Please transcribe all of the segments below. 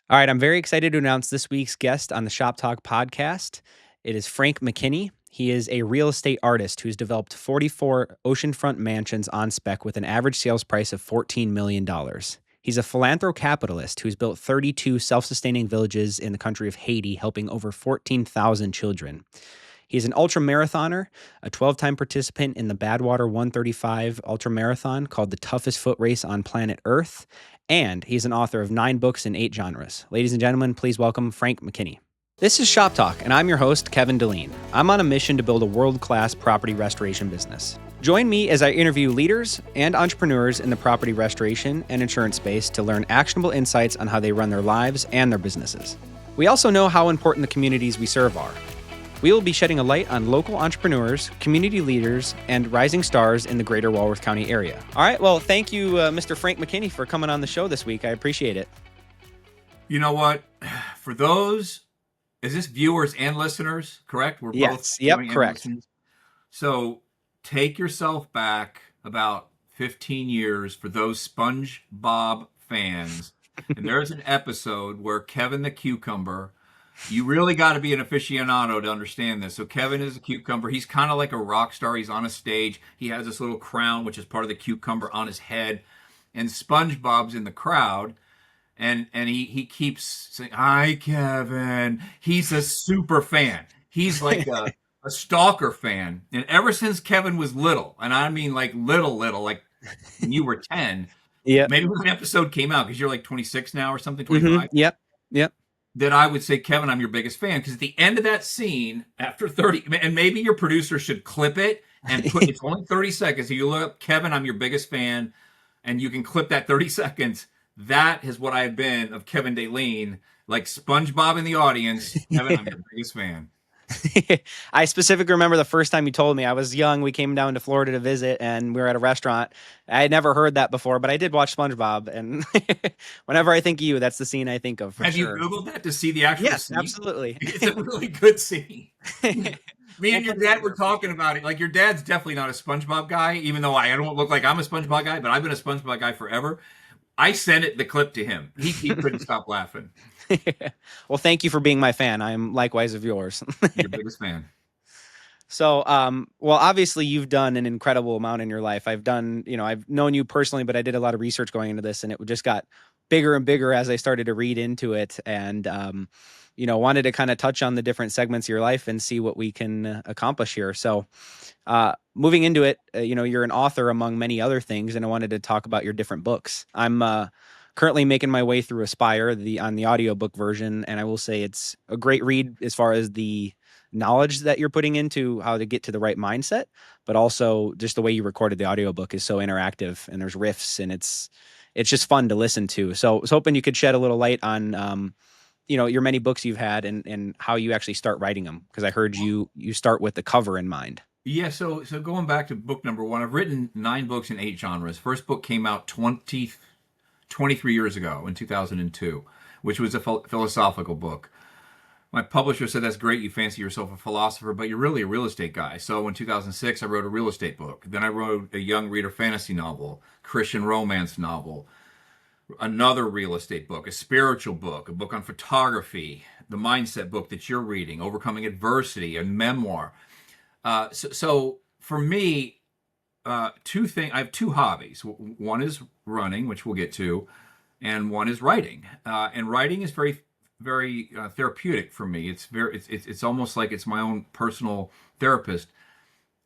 All right, I'm very excited to announce this week's guest on the Shop Talk podcast. It is Frank McKinney. He is a real estate artist who's developed 44 oceanfront mansions on spec with an average sales price of $14 million. He's a philanthrocapitalist who's built 32 self-sustaining villages in the country of Haiti, helping over 14,000 children. He's an ultra marathoner, a 12-time participant in the Badwater 135 ultra marathon called the toughest foot race on planet Earth, and he's an author of 9 books in 8 genres. Ladies and gentlemen, please welcome Frank McKinney. This is Shop Talk, and I'm your host, Kevin Deline. I'm on a mission to build a world-class property restoration business. Join me as I interview leaders and entrepreneurs in the property restoration and insurance space to learn actionable insights on how they run their lives and their businesses. We also know how important the communities we serve are. We will be shedding a light on local entrepreneurs, community leaders, and rising stars in the greater Walworth County area. All right, well, thank you, Mr. Frank McKinney, for coming on the show this week. I appreciate it. You know what? For those, is this viewers and listeners, correct? We're both. Yep, correct. So take yourself back about 15 years for those SpongeBob fans. And there's an episode where Kevin the Cucumber, you really got to be an aficionado to understand this. So Kevin is a cucumber. He's kind of like a rock star. He's on a stage. He has this little crown, which is part of the cucumber on his head. And SpongeBob's in the crowd. And he keeps saying, "Hi, Kevin." He's a super fan. He's like a stalker fan. And ever since Kevin was little, and I mean like little, like when you were 10, maybe when the episode came out, because you're like 26 now or something, 25. Mm-hmm. Yep. That I would say, Kevin, I'm your biggest fan. Because at the end of that scene, after 30, and maybe your producer should clip it and put, it's only 30 seconds. So you look up, Kevin, I'm your biggest fan, and you can clip that 30 seconds. That is what I've been of Kevin Deline, like SpongeBob in the audience. Kevin, I'm your biggest fan. I specifically remember the first time you told me. I was young. We came down to Florida to visit, and we were at a restaurant. I had never heard that before, but I did watch SpongeBob, and whenever I think of you, that's the scene I think of. Have you Googled that to see the actual Yes, scene? Absolutely. It's a really good scene. Me and your dad were talking about it. Like, your dad's definitely not a SpongeBob guy, even though I don't look like I'm a SpongeBob guy, but I've been a SpongeBob guy forever. I sent the clip to him. He couldn't stop laughing. Well, thank you for being my fan. I am likewise of yours. Your biggest fan. So, well, obviously you've done an incredible amount in your life. I've known you personally, but I did a lot of research going into this, and it just got bigger and bigger as I started to read into it, and, wanted to kind of touch on the different segments of your life and see what we can accomplish here. So, moving into it, you're an author among many other things, and I wanted to talk about your different books. I'm, currently making my way through Aspire on the audiobook version, and I will say it's a great read as far as the knowledge that you're putting into how to get to the right mindset, but also just the way you recorded the audiobook is so interactive, and there's riffs, and it's just fun to listen to. So I was hoping you could shed a little light on your many books you've had and how you actually start writing them, because I heard you start with the cover in mind. Yeah, so going back to book number 1, I've written 9 books in 8 genres. First book came out 23 years ago in 2002, which was a philosophical book. My publisher said, "That's great, you fancy yourself a philosopher, but you're really a real estate guy." So in 2006, I wrote a real estate book. Then I wrote a young reader fantasy novel, Christian romance novel, another real estate book, a spiritual book, a book on photography, the mindset book that you're reading, Overcoming Adversity, a memoir. So for me, I have 2 hobbies. One is running, which we'll get to, and one is writing. And writing is very, very therapeutic for me. It's almost like it's my own personal therapist.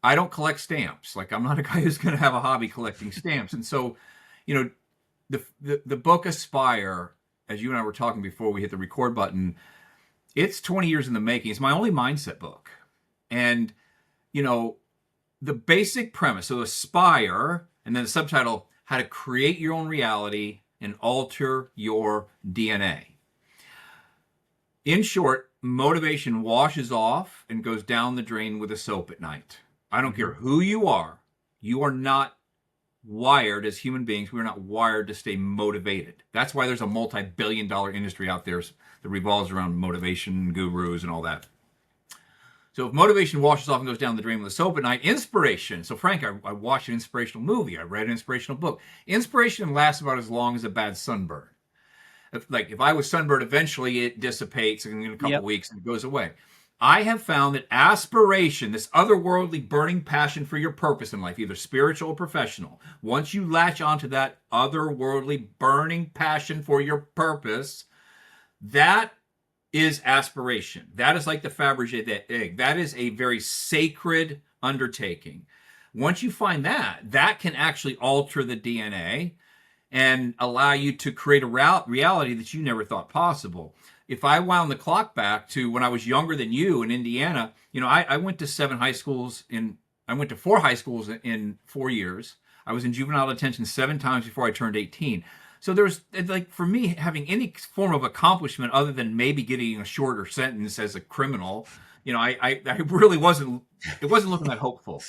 I don't collect stamps. Like, I'm not a guy who's going to have a hobby collecting stamps. And so, the book Aspire, as you and I were talking before we hit the record button, it's 20 years in the making. It's my only mindset book. And, the basic premise, so Aspire, and then the subtitle, How to Create Your Own Reality and Alter Your DNA. In short, motivation washes off and goes down the drain with a soap at night. I don't care who you are not wired as human beings. We're not wired to stay motivated. That's why there's a multi-billion-dollar industry out there that revolves around motivation gurus and all that. So if motivation washes off and goes down the drain with a soap at night, inspiration. So Frank, I watched an inspirational movie. I read an inspirational book. Inspiration lasts about as long as a bad sunburn. If I was sunburned, eventually it dissipates and in a couple Yep. of weeks and it goes away. I have found that aspiration, this otherworldly burning passion for your purpose in life, either spiritual or professional, once you latch onto that otherworldly burning passion for your purpose, that is aspiration. That is like the Fabergé egg. That is a very sacred undertaking. Once you find that, that can actually alter the DNA and allow you to create a reality that you never thought possible. If I wound the clock back to when I was younger than you in Indiana, I went to I went to 4 high schools in 4 years. I was in juvenile detention 7 times before I turned 18. So there's like for me having any form of accomplishment other than maybe getting a shorter sentence as a criminal, I really wasn't. It wasn't looking that hopeful.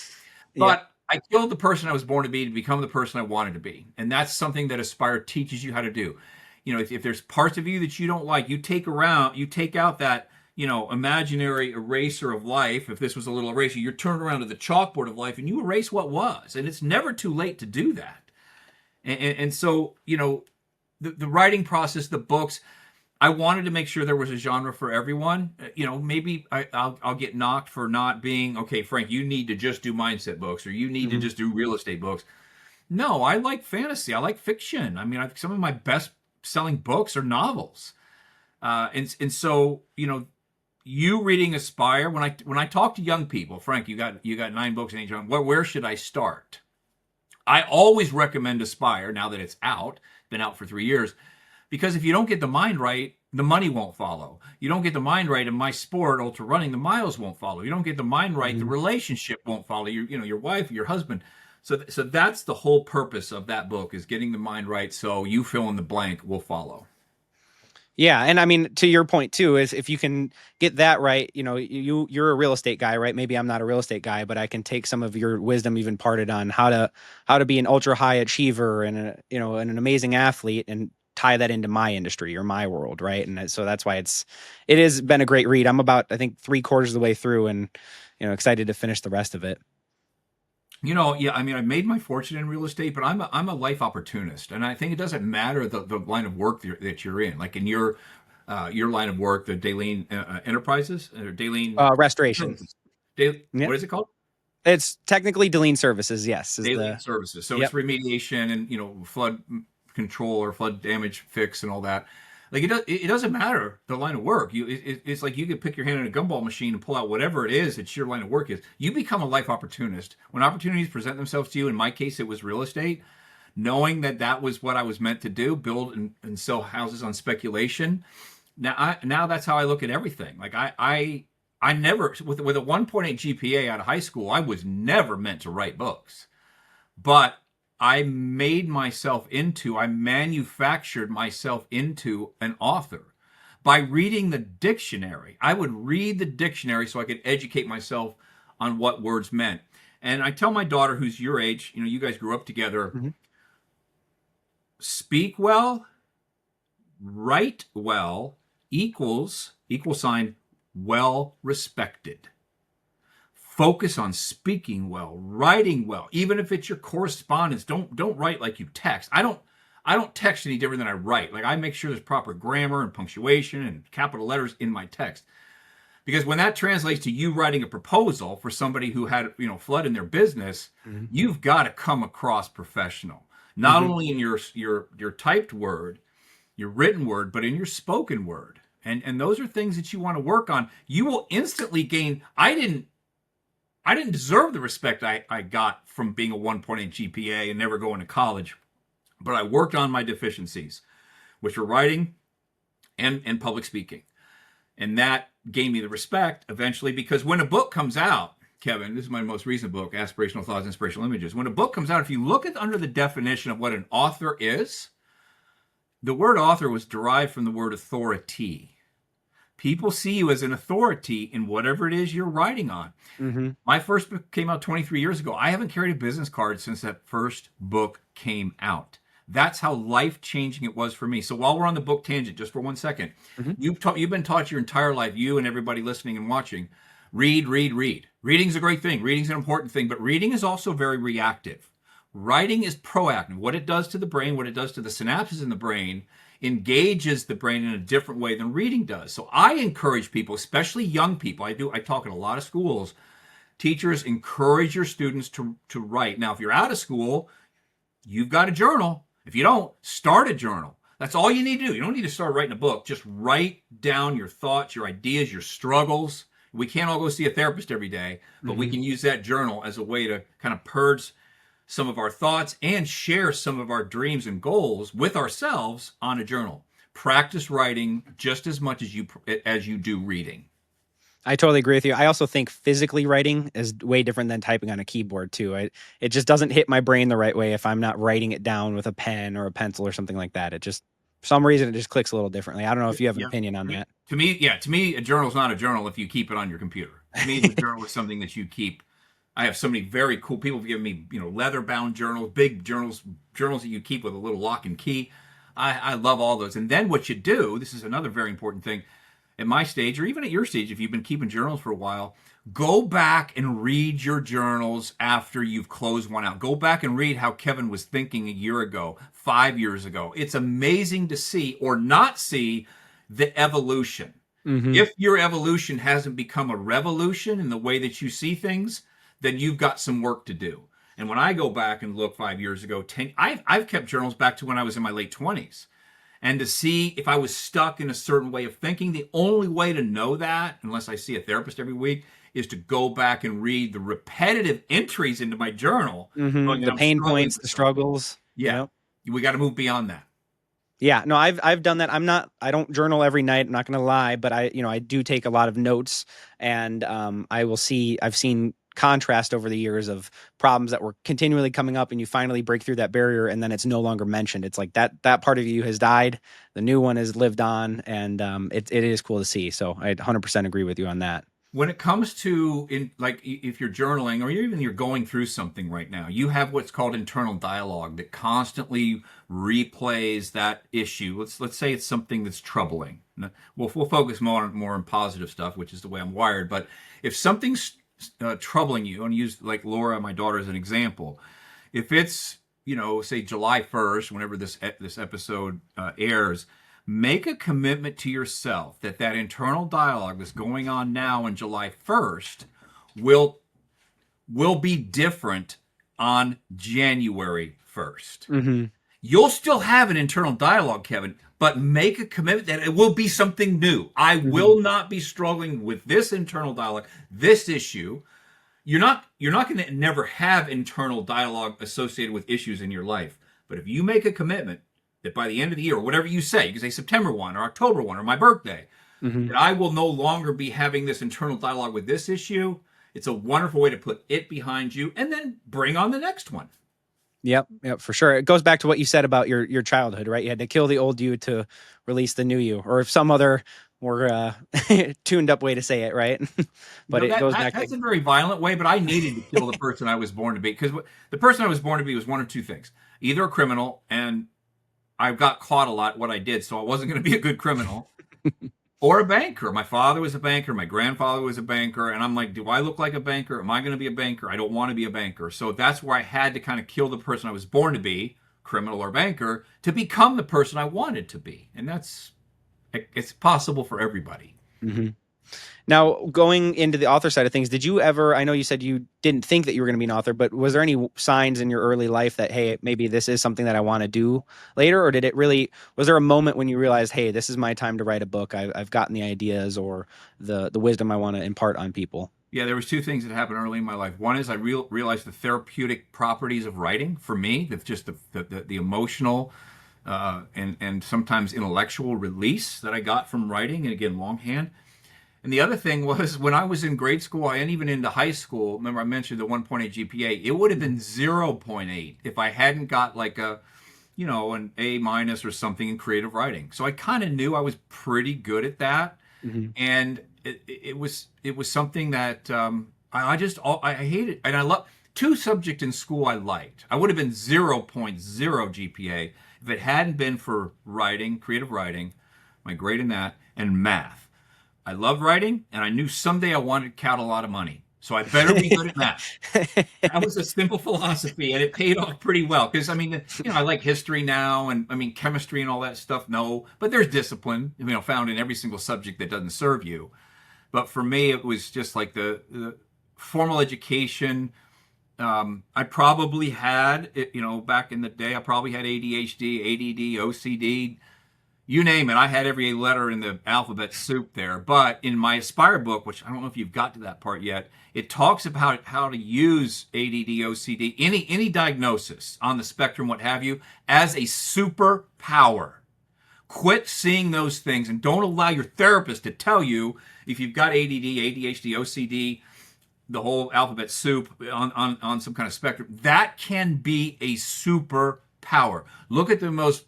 Yep. But I killed the person I was born to be to become the person I wanted to be, and that's something that Aspire teaches you how to do. If there's parts of you that you don't like, you take out that imaginary eraser of life. If this was a little eraser, you're turned around to the chalkboard of life and you erase what was, and it's never too late to do that. And so, the writing process, the books, I wanted to make sure there was a genre for everyone. Maybe I'll get knocked for not being, okay, Frank, you need to just do mindset books or you need to just do real estate books. No, I like fantasy. I like fiction. I mean, some of my best selling books are novels. And so, you reading Aspire, when I talk to young people, Frank, you got 9 books in each genre. Where should I start? I always recommend Aspire now that it's out, been out for 3 years, because if you don't get the mind right, the money won't follow. You don't get the mind right in my sport, ultra running, the miles won't follow. You don't get the mind right, the relationship won't follow. Your wife, your husband. So that's the whole purpose of that book is getting the mind right. So you fill in the blank will follow. Yeah, and I mean, to your point too, is if you can get that right, you're a real estate guy, right? Maybe I'm not a real estate guy, but I can take some of your wisdom you've imparted on how to be an ultra high achiever and and an amazing athlete and tie that into my industry or my world, right? And so that's why it has been a great read. I'm about, I think, 3/4 of the way through and excited to finish the rest of it. Yeah, I mean, I made my fortune in real estate, but I'm a life opportunist, and I think it doesn't matter the line of work that you're in. Like in your line of work, the Daleen Enterprises or Daleen Restoration. Services. Yeah. What is it called? It's technically Deleen Services, yes. Daleen Services. So Yep. it's remediation and flood control or flood damage fix and all that. Like it doesn't matter the line of work. It's like you could pick your hand in a gumball machine and pull out whatever it is that your line of work is. You become a life opportunist when opportunities present themselves to you. In my case, it was real estate. Knowing that was what I was meant to do, build and sell houses on speculation. Now that's how I look at everything. Like I never with a 1.8 GPA out of high school, I was never meant to write books, but I manufactured myself into an author by reading the dictionary. I would read the dictionary so I could educate myself on what words meant. And I tell my daughter, who's your age, you guys grew up together, speak well, write well, equal sign, well respected. Focus on speaking well, writing well. Even if it's your correspondence, don't write like you text. I don't text any different than I write. Like I make sure there's proper grammar and punctuation and capital letters in my text. Because when that translates to you writing a proposal for somebody who had, flood in their business, you've got to come across professional. Not only in your typed word, your written word, but in your spoken word. And those are things that you want to work on. You will instantly gain. I didn't deserve the respect I got from being a 1.8 GPA and never going to college, but I worked on my deficiencies, which were writing and public speaking. And that gained me the respect eventually, because when a book comes out, Kevin, this is my most recent book, Aspirational Thoughts, Inspirational Images. When a book comes out, if you look at under the definition of what an author is, the word author was derived from the word authority. People see you as an authority in whatever it is you're writing on. My first book came out 23 years ago. I haven't carried a business card since that first book came out. That's how life-changing it was for me. So while we're on the book tangent, just for 1 second, you've been taught your entire life, you and everybody listening and watching, read, read, read. Reading's a great thing. Reading's an important thing, but reading is also very reactive. Writing is proactive. What it does to the brain, what it does to the synapses in the brain, engages the brain in a different way than reading does. So I encourage people, especially young people, I talk in a lot of schools, teachers, encourage your students to write. Now, if you're out of school, you've got a journal. If you don't, start a journal. That's all you need to do. You don't need to start writing a book. Just write down your thoughts, your ideas, your struggles. We can't all go see a therapist every day, but we can use that journal as a way to kind of purge some of our thoughts and share some of our dreams and goals with ourselves on a journal. Practice writing just as much as you do reading. I totally agree with you. I also think physically writing is way different than typing on a keyboard too. It just doesn't hit my brain the right way if I'm not writing it down with a pen or a pencil or something like that. It just, for some reason, it just clicks a little differently. I don't know if you have an opinion on that. To me, a journal is not a journal if you keep it on your computer. To me, the journal is something that you keep. I have so many very cool people have given me, leather-bound journals, big journals that you keep with a little lock and key. I love all those. And then what you do, this is another very important thing, at my stage, or even at your stage, if you've been keeping journals for a while, go back and read your journals after you've closed one out. Go back and read how Kevin was thinking a year ago, 5 years ago. It's amazing to see or not see the evolution. Mm-hmm. If your evolution hasn't become a revolution in the way that you see things, then you've got some work to do. And when I go back and look 5 years ago, I've kept journals back to when I was in my late 20s. And to see if I was stuck in a certain way of thinking, the only way to know that, unless I see a therapist every week, is to go back and read the repetitive entries into my journal. Mm-hmm. The pain points, the struggles. Yeah. We got to move beyond that. Yeah, no, I've done that. I don't journal every night. I'm not going to lie, but I do take a lot of notes, and I've seen contrast over the years of problems that were continually coming up, and you finally break through that barrier, and then it's no longer mentioned. It's like that part of you has died, the new one has lived on, and it is cool to see. So I 100% agree with you on that. When it comes to if you're journaling or you're going through something right now, you have what's called internal dialogue that constantly replays that issue. Let's say it's something that's troubling. We'll focus more on positive stuff, which is the way I'm wired. But if something's troubling you, and use like Laura, my daughter, as an example, if it's say July 1st, whenever this episode airs, make a commitment to yourself that internal dialogue that's going on now on July 1st will be different on January 1st. Mm-hmm. You'll still have an internal dialogue, Kevin, but make a commitment that it will be something new. I will not be struggling with this internal dialogue, this issue. You're not going to never have internal dialogue associated with issues in your life. But if you make a commitment that by the end of the year, or whatever you can say September 1 or October 1 or my birthday, that I will no longer be having this internal dialogue with this issue, it's a wonderful way to put it behind you and then bring on the next one. Yep, for sure. It goes back to what you said about your childhood, right? You had to kill the old you to release the new you, or if some other more tuned up way to say it, right? But it goes back. That's a very violent way, but I needed to kill the person I was born to be, because the person I was born to be was one of two things: either a criminal, and I got caught a lot what I did, so I wasn't going to be a good criminal, or a banker. My father was a banker. My grandfather was a banker. And I'm like, do I look like a banker? Am I going to be a banker? I don't want to be a banker. So that's where I had to kind of kill the person I was born to be, criminal or banker, to become the person I wanted to be. And it's possible for everybody. Mm-hmm. Now, going into the author side of things, did you ever, I know you said you didn't think that you were going to be an author, but was there any signs in your early life that, hey, maybe this is something that I want to do later? Or was there a moment when you realized, hey, this is my time to write a book? I've gotten the ideas or the wisdom I want to impart on people? Yeah, there was two things that happened early in my life. One is I realized the therapeutic properties of writing for me, just the emotional and sometimes intellectual release that I got from writing, and again, longhand. And the other thing was, when I was in grade school and even into high school, remember I mentioned the 1.8 GPA, it would have been 0.8 if I hadn't got like an A- or something in creative writing. So I kind of knew I was pretty good at that. Mm-hmm. And it was something that I hated. And I love two subjects in school I liked. I would have been 0.0 GPA if it hadn't been for writing, creative writing, my grade in that, and math. I love writing, and I knew someday I wanted to count a lot of money. So I better be good at math. That was a simple philosophy, and it paid off pretty well. Because I mean, I like history now, and I mean chemistry and all that stuff. No, but there's discipline, found in every single subject that doesn't serve you. But for me, it was just like the formal education. I probably had, back in the day, I probably had ADHD, ADD, OCD, you name it. I had every letter in the alphabet soup there. But in my Aspire book, which I don't know if you've got to that part yet, it talks about how to use ADD, OCD, any diagnosis on the spectrum, what have you, as a superpower. Quit seeing those things and don't allow your therapist to tell you if you've got ADD, ADHD, OCD, the whole alphabet soup on some kind of spectrum. That can be a superpower. Look at the most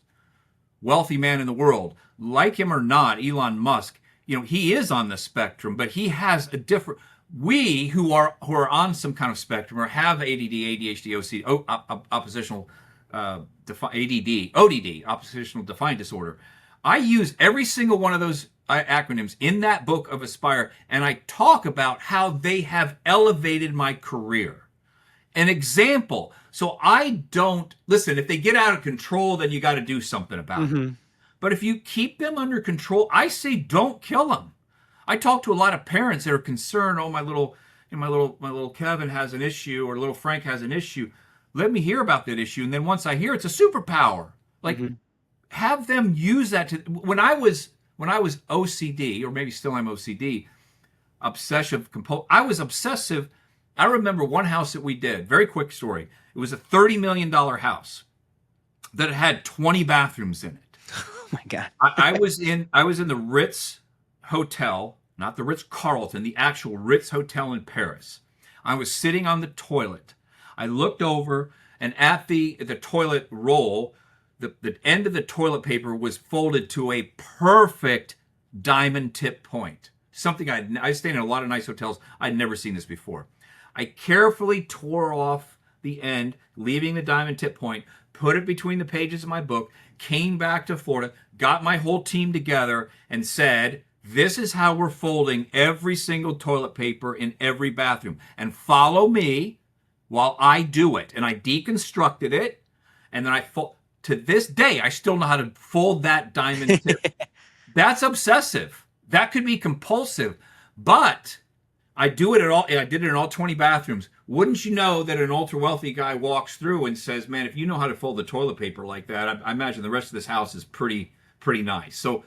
wealthy man in the world. Like him or not, Elon Musk, he is on the spectrum, but he has a different... We who are on some kind of spectrum or have ADD, ADHD, OCD, oppositional ADD, ODD, oppositional defiant disorder. I use every single one of those acronyms in that book of Aspire, and I talk about how they have elevated my career. An example. So I don't... Listen, if they get out of control, then you got to do something about it. But if you keep them under control, I say don't kill them. I talk to a lot of parents that are concerned, oh, my little Kevin has an issue, or little Frank has an issue. Let me hear about that issue. And then once I hear, it's a superpower. Like, have them use that to... When I was OCD, or maybe still I'm OCD, obsessive compulsive, I was obsessive. I remember one house that we did, very quick story. It was a $30 million house that had 20 bathrooms in it. Oh my God. I was in the Ritz Hotel, not the Ritz-Carlton, the actual Ritz Hotel in Paris. I was sitting on the toilet. I looked over, and at the toilet roll, the end of the toilet paper was folded to a perfect diamond tip point. Something I stayed in a lot of nice hotels. I'd never seen this before. I carefully tore off the end, leaving the diamond tip point, put it between the pages of my book, came back to Florida, got my whole team together, and said, this is how we're folding every single toilet paper in every bathroom. And follow me while I do it. And I deconstructed it, and then I fold. To this day, I still know how to fold that diamond tip. That's obsessive. That could be compulsive. But I do it at all. I did it in all 20 bathrooms. Wouldn't you know that an ultra wealthy guy walks through and says, man, if you know how to fold the toilet paper like that, I imagine the rest of this house is pretty nice. So,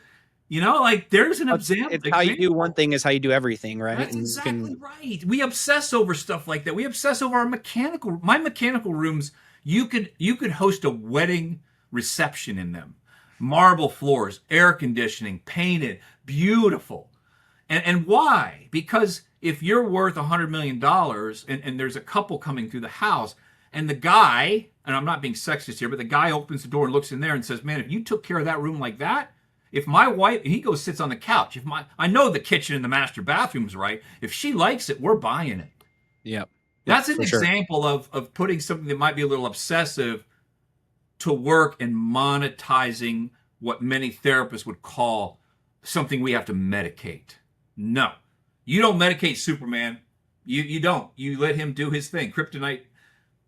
there's an example. It's how you do one thing is how you do everything, right? That's exactly right. We obsess over stuff like that. We obsess over my mechanical rooms. You could host a wedding reception in them. Marble floors, air conditioning, painted, beautiful. And why? Because if you're worth $100 million and there's a couple coming through the house, and the guy, and I'm not being sexist here, but the guy opens the door and looks in there and says, man, if you took care of that room like that, if my wife, he goes sits on the couch. I know the kitchen and the master bathroom's right. If she likes it, we're buying it. Yep. That's an example of putting something that might be a little obsessive to work and monetizing what many therapists would call something we have to medicate. No. You don't medicate Superman. You don't. You let him do his thing. Kryptonite.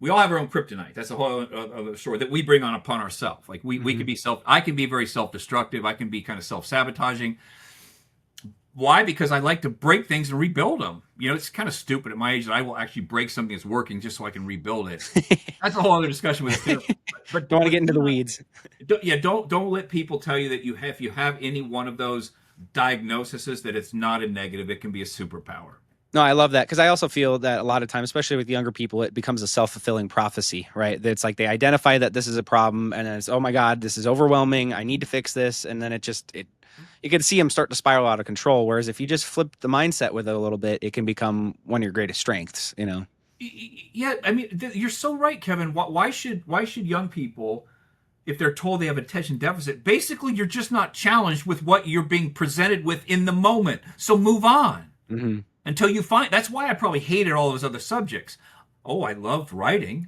We all have our own kryptonite. That's a whole other story that we bring on upon ourselves. Like we can be I can be very self-destructive. I can be kind of self-sabotaging. Why? Because I like to break things and rebuild them. It's kind of stupid at my age that I will actually break something that's working just so I can rebuild it. That's a whole other discussion with therapy. But don't want to get into the weeds. Don't let people tell you that if you have any one of those diagnoses, that it's not a negative. It can be a superpower. No, I love that, because I also feel that a lot of times, especially with younger people, it becomes a self-fulfilling prophecy, right? It's like they identify that this is a problem, and then it's, oh my God, this is overwhelming. I need to fix this. And then you can see them start to spiral out of control. Whereas if you just flip the mindset with it a little bit, it can become one of your greatest strengths, Yeah, I mean, you're so right, Kevin. Why should young people, if they're told they have attention deficit, basically you're just not challenged with what you're being presented with in the moment. So move on. Mm-hmm. Until you find... That's why I probably hated all those other subjects. Oh, I loved writing.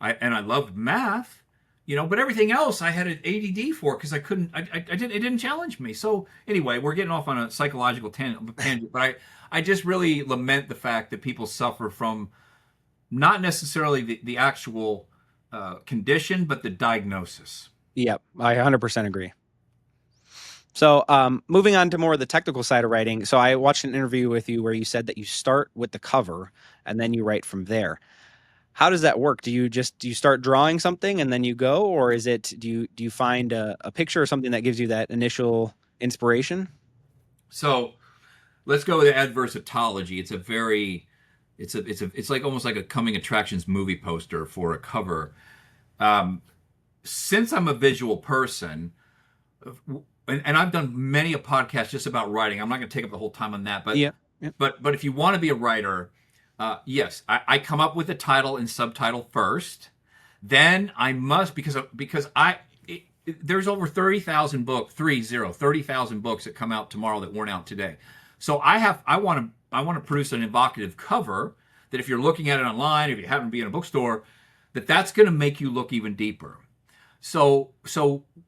I loved math. But everything else I had an ADD for because I couldn't. It didn't challenge me. So anyway, we're getting off on a psychological tangent, but I just really lament the fact that people suffer from not necessarily the actual condition, but the diagnosis. Yep, I 100% agree. So moving on to more of the technical side of writing. So I watched an interview with you where you said that you start with the cover and then you write from there. How does that work? Do you start drawing something and then you go, or do you find a picture or something that gives you that initial inspiration? So let's go with adversatology. It's like almost like a coming attractions movie poster for a cover. Since I'm a visual person, and I've done many a podcast just about writing. I'm not going to take up the whole time on that, but Yeah. but if you want to be a writer, yes, I come up with the title and subtitle first. Then I must because there's over 30,000 books, 30,000 books that come out tomorrow that weren't out today. So I want to produce an evocative cover that if you're looking at it online, if you happen to be in a bookstore, that's going to make you look even deeper. So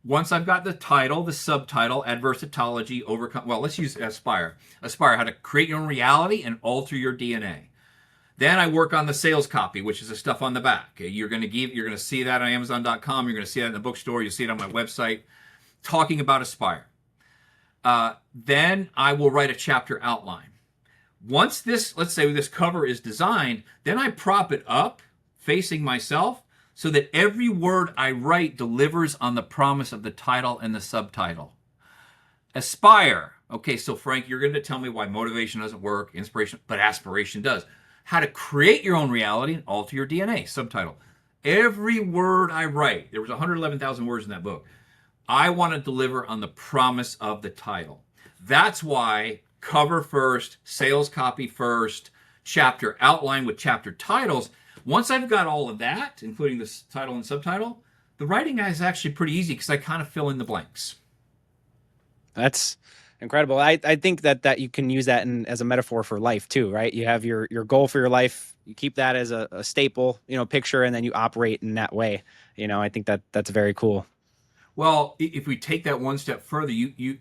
once I've got the title, the subtitle, adversatology, overcome. Well, let's use Aspire. Aspire, how to create your own reality and alter your DNA. Then I work on the sales copy, which is the stuff on the back. You're going to see that on Amazon.com. You're going to see that in the bookstore. You'll see it on my website, talking about Aspire. Then I will write a chapter outline. Once let's say this cover is designed, then I prop it up facing myself so that every word I write delivers on the promise of the title and the subtitle. Aspire. Okay, so Frank, you're going to tell me why motivation doesn't work, inspiration, but aspiration does. How to create your own reality and alter your DNA. Subtitle. Every word I write, there was 111,000 words in that book, I want to deliver on the promise of the title. That's why cover first, sales copy first, chapter outline with chapter titles. Once I've got all of that, including the title and subtitle, the writing is actually pretty easy because I kind of fill in the blanks. That's incredible. I think that you can use that as a metaphor for life too, right? You have your goal for your life. You keep that as a staple, picture, and then you operate in that way. I think that's very cool. Well, if we take that one step further, you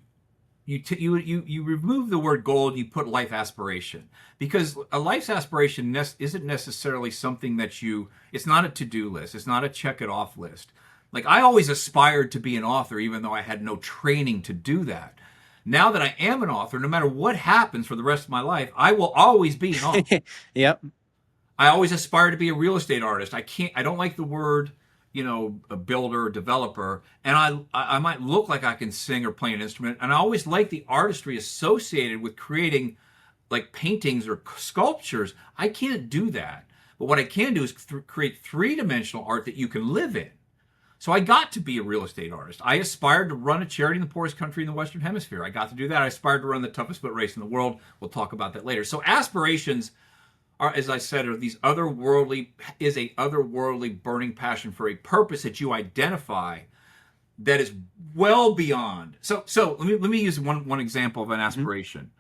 remove the word goal and you put life aspiration, because a life's aspiration isn't necessarily something that it's not a to-do list. It's not a check it off list. Like I always aspired to be an author, even though I had no training to do that. Now that I am an author, no matter what happens for the rest of my life, I will always be an author. Yep. I always aspire to be a real estate artist. I don't like the word, a builder or developer. And I might look like I can sing or play an instrument. And I always like the artistry associated with creating like paintings or sculptures. I can't do that. But what I can do is create three-dimensional art that you can live in. So I got to be a real estate artist. I aspired to run a charity in the poorest country in the Western Hemisphere. I got to do that. I aspired to run the toughest foot race in the world. We'll talk about that later. So aspirations are, as I said, is a otherworldly burning passion for a purpose that you identify that is well beyond. So let me use one example of an aspiration. Mm-hmm.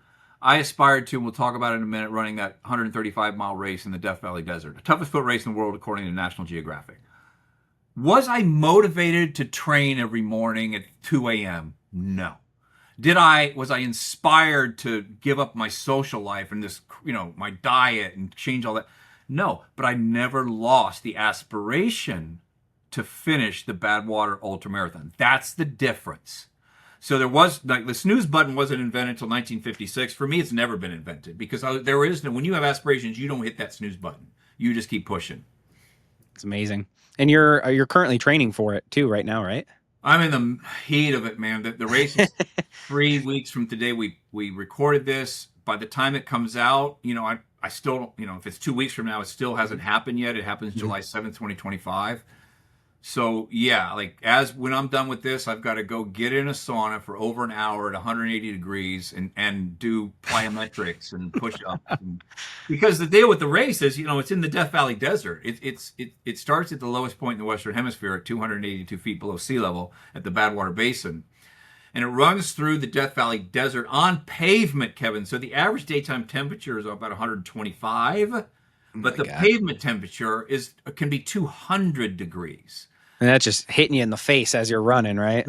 I aspired to, and we'll talk about it in a minute, running that 135-mile race in the Death Valley Desert, the toughest foot race in the world according to National Geographic. Was I motivated to train every morning at 2 a.m.? No. Was I inspired to give up my social life and this, my diet and change all that? No, but I never lost the aspiration to finish the Badwater Ultramarathon. That's the difference. So there was, like, the snooze button wasn't invented until 1956. For me, it's never been invented because when you have aspirations, you don't hit that snooze button. You just keep pushing. It's amazing. And you're currently training for it too right now, right? I'm in the heat of it, man. The race is 3 weeks from today. We recorded this. By the time it comes out, I still don't, if it's 2 weeks from now, it still hasn't happened yet. It happens July 7th, 2025. So yeah, when I'm done with this, I've got to go get in a sauna for over an hour at 180 degrees and do plyometrics and push-ups. Because the deal with the race is, it's in the Death Valley Desert. It starts at the lowest point in the Western Hemisphere at 282 feet below sea level at the Badwater Basin. And it runs through the Death Valley Desert on pavement, Kevin. So the average daytime temperature is about 125, but the pavement temperature can be 200 degrees. And that's just hitting you in the face as you're running, right?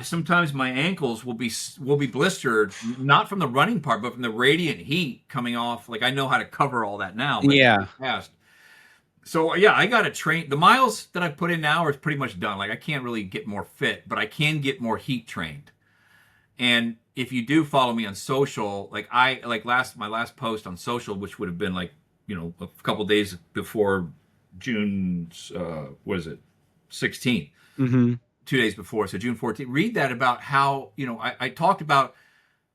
Sometimes my ankles will be blistered, not from the running part, but from the radiant heat coming off. Like I know how to cover all that now, but in Yeah. the past. So yeah, I got to train. The miles that I've put in now are pretty much done. Like I can't really get more fit, but I can get more heat trained. And if you do follow me on social, like my last post on social, which would have been like, a couple days before June's what is it, 16th, Mm-hmm. 2 days before, so June 14th. Read that about how I talked about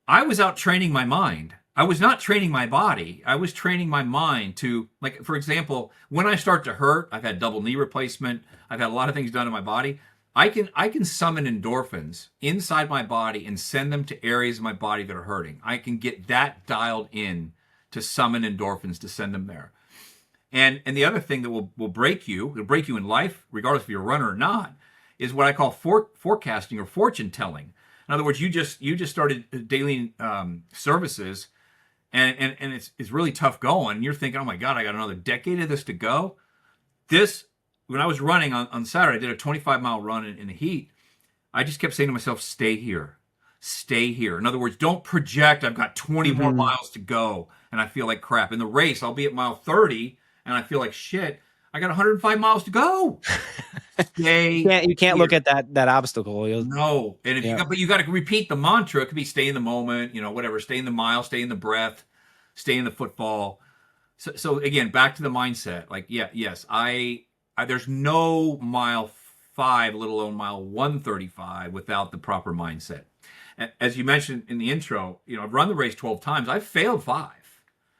I was out training my mind. I was not training my body. I was training my mind to, like, for example, when I start to hurt, I've had double knee replacement. I've had a lot of things done in my body. I can summon endorphins inside my body and send them to areas of my body that are hurting. I can get that dialed in to summon endorphins to send them there. And the other thing that will break you, it'll break you in life, regardless if you're a runner or not, is what I call forecasting or fortune telling. In other words, you just started daily services, and it's really tough going. You're thinking, oh my God, I got another decade of this to go. When I was running on Saturday, I did a 25-mile run in the heat. I just kept saying to myself, stay here. Stay here. In other words, don't project, I've got 20 more Mm-hmm. miles to go and I feel like crap. In the race, I'll be at mile 30 and I feel like shit. I got 105 miles to go. Stay You can't here. look at that obstacle. No. And Yeah. but you got to repeat the mantra. It could be stay in the moment, whatever, stay in the mile, stay in the breath, stay in the footfall. So again, back to the mindset. Like, yes, there's no mile 5, let alone mile 135 without the proper mindset. As you mentioned in the intro, I've run the race 12 times. I've failed 5.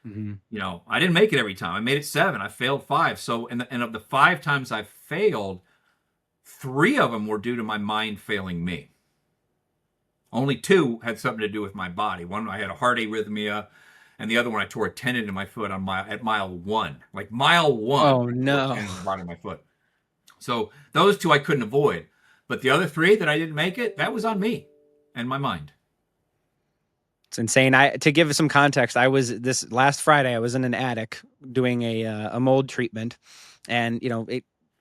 Mm-hmm. I didn't make it every time. I made it 7. I failed 5. So, and of the 5 times I failed, 3 of them were due to my mind failing me. Only 2 had something to do with my body. One, I had a heart arrhythmia, and the other one, I tore a tendon in my foot at mile 1. Like mile 1, Oh I tore a no. tendon in the bottom of my foot. So those 2 I couldn't avoid. But the other 3 that I didn't make it, that was on me and my mind. It's insane. To give some context, this last Friday, I was in an attic doing a mold treatment, and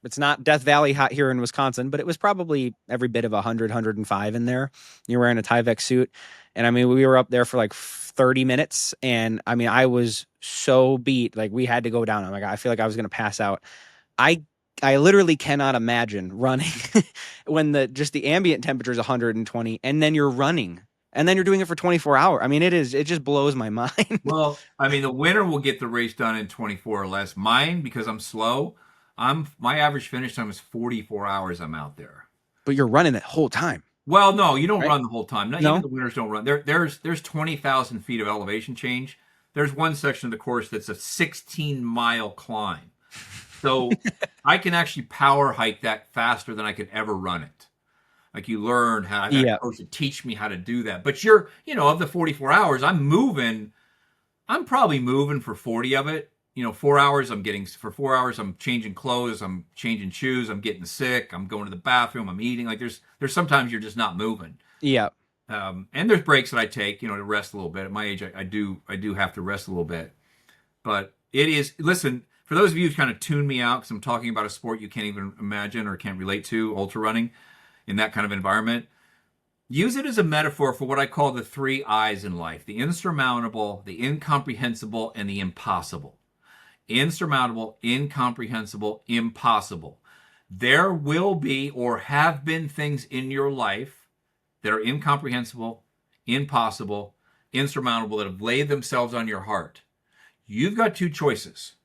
it's not Death Valley hot here in Wisconsin, but it was probably every bit of 100, 105 in there. You're wearing a Tyvek suit, and I mean, we were up there for like 30 minutes, and I mean, I was so beat, like we had to go down. I'm like, I feel like I was gonna pass out. I I literally cannot imagine running when the ambient temperature is 120 and then you're running and then you're doing it for 24 hours. I mean, it just blows my mind. Well, I mean, the winner will get the race done in 24 or less. Mine, because I'm slow, my average finish time is 44 hours I'm out there. But you're running that whole time, Well, no, you don't right? run the whole time. Not No? even the winners don't run. There's 20,000 feet of elevation change. There's one section of the course that's a 16-mile climb. So I can actually power hike that faster than I could ever run it. Like you learn how I've had a coach to teach me how to do that. But of the 44 hours, I'm probably moving for 40 of it. 4 hours for 4 hours I'm changing clothes, I'm changing shoes, I'm getting sick, I'm going to the bathroom, I'm eating. Like there's sometimes you're just not moving. Yeah. And there's breaks that I take, to rest a little bit. At my age, I do have to rest a little bit. But listen, for those of you who kind of tune me out because I'm talking about a sport you can't even imagine or can't relate to, ultra running, in that kind of environment, use it as a metaphor for what I call the 3 I's in life: the insurmountable, the incomprehensible, and the impossible. Insurmountable, incomprehensible, impossible. There will be or have been things in your life that are incomprehensible, impossible, insurmountable, that have laid themselves on your heart. You've got 2 choices.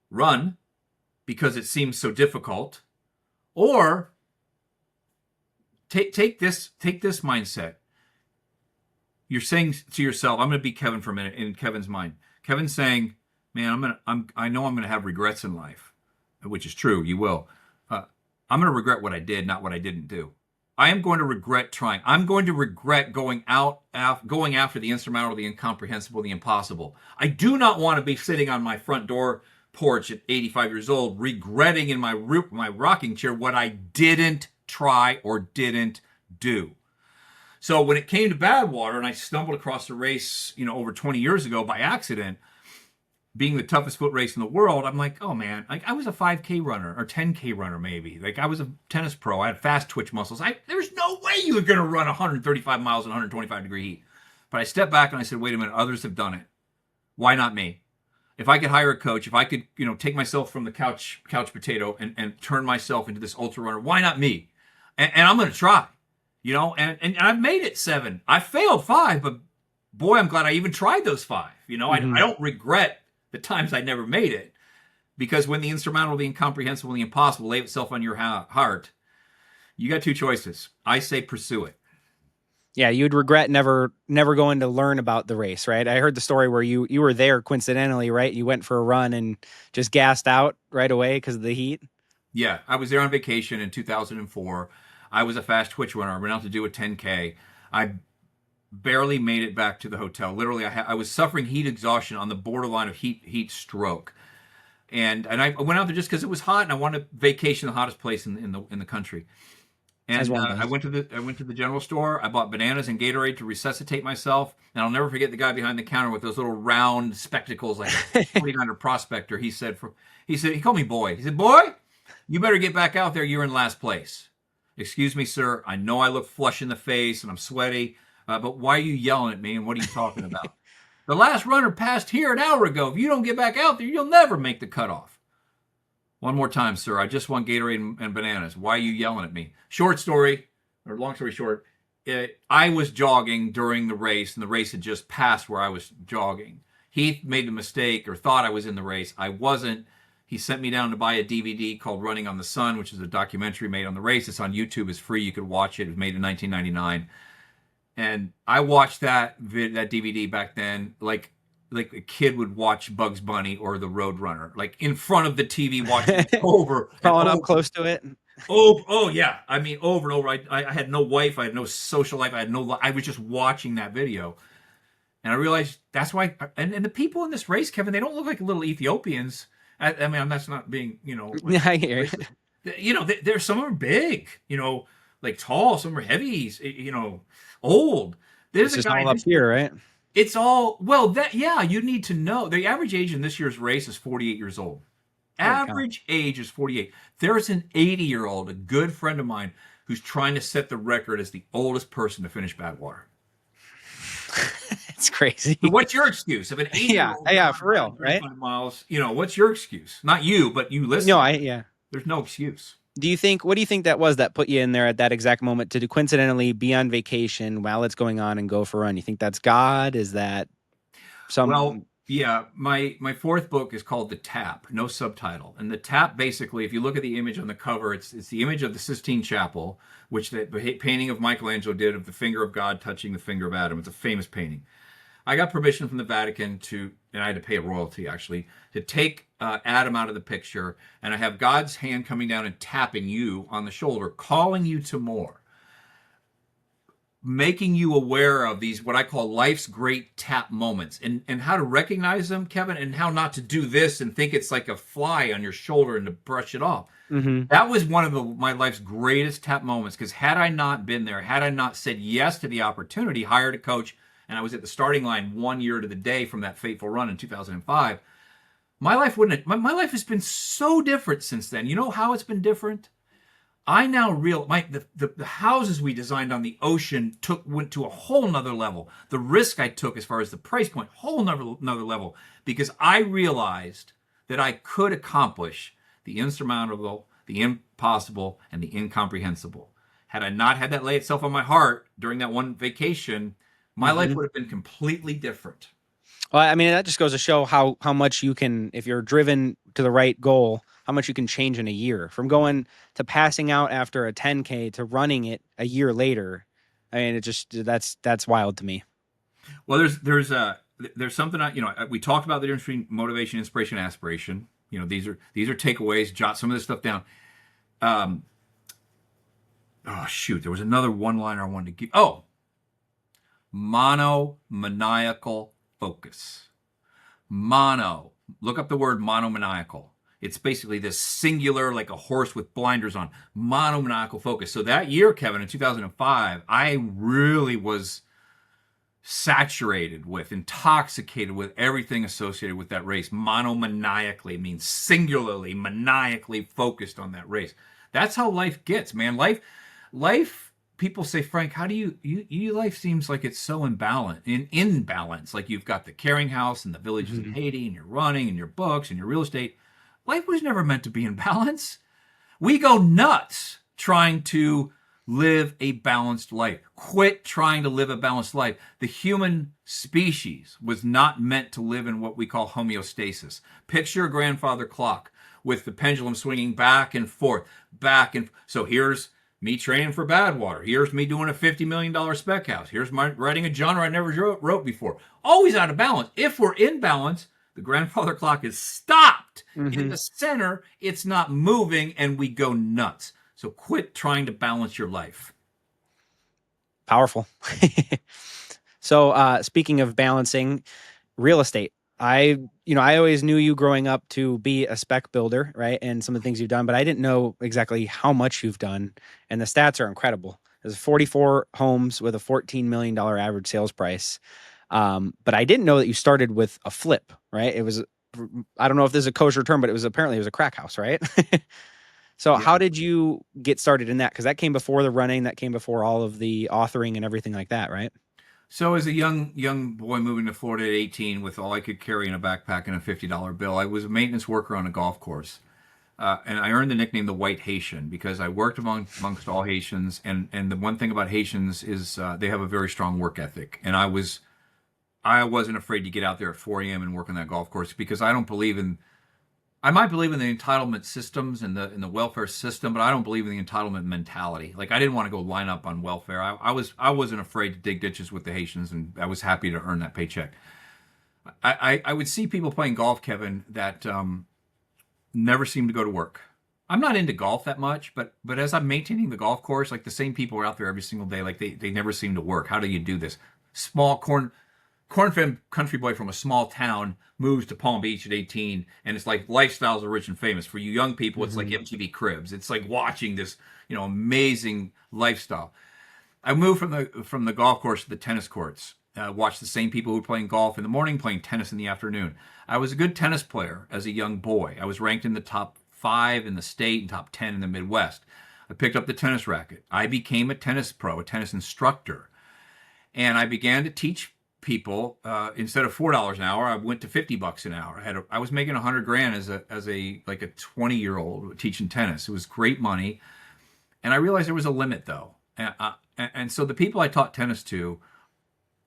Run because it seems so difficult, or take this mindset. You're saying to yourself, I'm going to be Kevin for a minute in Kevin's mind. Kevin's saying, man, I know I'm going to have regrets in life, which is true. You will. I'm going to regret what I did, not what I didn't do. I am going to regret trying. I'm going to regret going after the insurmountable, the incomprehensible, the impossible. I do not want to be sitting on my front door porch at 85 years old, regretting in my rocking chair what I didn't try or didn't do. So when it came to Badwater and I stumbled across the race, over 20 years ago by accident, being the toughest foot race in the world, I'm like, oh man, like I was a 5K runner or 10K runner maybe. Like I was a tennis pro. I had fast twitch muscles. There's no way you were going to run 135 miles in 125-degree heat. But I stepped back and I said, wait a minute, others have done it. Why not me? If I could hire a coach, if I could, take myself from the couch potato and turn myself into this ultra runner, why not me? And I'm going to try, and I've made it 7. I failed 5, but boy, I'm glad I even tried those 5. I don't regret the times I never made it, because when the insurmountable, the incomprehensible, the impossible lay itself on your heart, you got 2 choices. I say pursue it. Yeah, you'd regret never going to learn about the race, right? I heard the story where you were there coincidentally, right? You went for a run and just gassed out right away because of the heat. Yeah, I was there on vacation in 2004. I was a fast twitch runner. I went out to do a 10K. I barely made it back to the hotel. Literally, I was suffering heat exhaustion on the borderline of heat stroke. And I went out there just because it was hot and I wanted to vacation the hottest place in the country. And I went to the general store. I bought bananas and Gatorade to resuscitate myself. And I'll never forget the guy behind the counter with those little round spectacles, like a 49er prospector. He called me boy. He said, "Boy, you better get back out there. You're in last place." "Excuse me, sir. I know I look flush in the face and I'm sweaty, but why are you yelling at me and what are you talking about? The last runner passed here an hour ago. If you don't get back out there, you'll never make the cutoff." "One more time, sir. I just want Gatorade and bananas. Why are you yelling at me?" Short story, or long story short, I was jogging during the race, and the race had just passed where I was jogging. He made the mistake or thought I was in the race. I wasn't. He sent me down to buy a DVD called Running on the Sun, which is a documentary made on the race. It's on YouTube. It's free. You could watch it. It was made in 1999. And I watched that DVD back then like a kid would watch Bugs Bunny or The Roadrunner, like in front of the TV watching it over. Crawling up close to it. Oh yeah. I mean, over and over. I had no wife. I had no social life. I was just watching that video. And I realized that's why, and the people in this race, Kevin, they don't look like little Ethiopians. I mean, that's not being, Yeah, I hear you. There's some of them are big, like tall, some are heavy, old. There's it's a just guy all up here, right? It's all, well, you need to know. The average age in this year's race is 48 years old. Average age is 48. There's an 80-year-old, a good friend of mine, who's trying to set the record as the oldest person to finish Badwater. It's crazy. So what's your excuse? If an 80-year-old yeah, for real, right? Miles, what's your excuse? Not you, but you listen. No, There's no excuse. What do you think that was that put you in there at that exact moment to coincidentally be on vacation while it's going on and go for a run? You think that's God? Is that some? Well, yeah. My 4th book is called The Tap, no subtitle. And The Tap, basically, if you look at the image on the cover, it's the image of the Sistine Chapel, which the painting of Michelangelo did of the finger of God touching the finger of Adam. It's a famous painting. I got permission from the Vatican and I had to pay a royalty actually, to take Adam out of the picture. And I have God's hand coming down and tapping you on the shoulder, calling you to more, making you aware of these, what I call life's great tap moments, and how to recognize them, Kevin, and how not to do this and think it's like a fly on your shoulder and to brush it off. Mm-hmm. That was one of my life's greatest tap moments, because had I not been there, had I not said yes to the opportunity, hired a coach, and I was at the starting line 1 year to the day from that fateful run in 2005, my life my life has been so different since then. You know how it's been different? I now the houses we designed on the ocean went to a whole nother level. The risk I took as far as the price point, whole nother level, because I realized that I could accomplish the insurmountable, the impossible, and the incomprehensible. Had I not had that lay itself on my heart during that one vacation, my life would have been completely different. Well, I mean, that just goes to show how much you can, if you're driven to the right goal, how much you can change in a year. From going to passing out after a 10K to running it a year later. I mean, that's wild to me. Well, there's something, we talked about the difference between motivation, inspiration, and aspiration. These are takeaways. Jot some of this stuff down. Oh shoot, there was another one-liner I wanted to give. Oh, monomaniacal focus. Look up the word monomaniacal. It's basically this singular, like a horse with blinders on. Monomaniacal focus. So that year, Kevin, in 2005, I really was saturated with, intoxicated with everything associated with that race. Monomaniacally means singularly, maniacally focused on that race. That's how life gets, man. Life. People say, Frank, how do you life seems like it's so in balance. Like you've got the Caring House and the villages in Haiti, and you're running, and your books, and your real estate. Life was never meant to be in balance. We go nuts trying to live a balanced life. Quit trying to live a balanced life. The human species was not meant to live in what we call homeostasis. Picture a grandfather clock with the pendulum swinging back and forth, so here's me training for Badwater. Here's me doing a $50 million spec house. Here's my writing a genre I never wrote before. Always out of balance. If we're in balance, the grandfather clock is stopped. In the center, it's not moving, and we go nuts. So quit trying to balance your life. Powerful. So speaking of balancing real estate, I always knew you growing up to be a spec builder, right? And some of the things you've done, but I didn't know exactly how much you've done. And the stats are incredible. There's 44 homes with a $14 million average sales price. But I didn't know that you started with a flip, right? It was, I don't know if this is a kosher term, but it was a crack house, right? So how did you get started in that? Because that came before the running, that came before all of the authoring and everything like that, right? So as a young boy moving to Florida at 18 with all I could carry in a backpack and a $50 bill, I was a maintenance worker on a golf course. And I earned the nickname the White Haitian because I worked amongst all Haitians. And the one thing about Haitians is they have a very strong work ethic. And I wasn't afraid to get out there at 4 a.m. and work on that golf course because I might believe in the entitlement systems and the welfare system, but I don't believe in the entitlement mentality. Like I didn't want to go line up on welfare. I wasn't afraid to dig ditches with the Haitians, and I was happy to earn that paycheck. I would see people playing golf, Kevin, that never seemed to go to work. I'm not into golf that much, but as I'm maintaining the golf course, like the same people are out there every single day. Like they never seem to work. How do you do this? Small corn-fed country boy from a small town moves to Palm Beach at 18, and it's like lifestyles are rich and famous. For you young people, it's like MTV Cribs. It's like watching this, amazing lifestyle. I moved from the golf course to the tennis courts. Watched the same people who were playing golf in the morning, playing tennis in the afternoon. I was a good tennis player as a young boy. I was ranked in the top 5 in the state and top 10 in the Midwest. I picked up the tennis racket. I became a tennis pro, a tennis instructor, and I began to teach people. Instead of $4 an hour, I went to $50 an hour. I was making $100,000 as a 20-year-old teaching tennis. It was great money, and I realized there was a limit though. And so the people I taught tennis to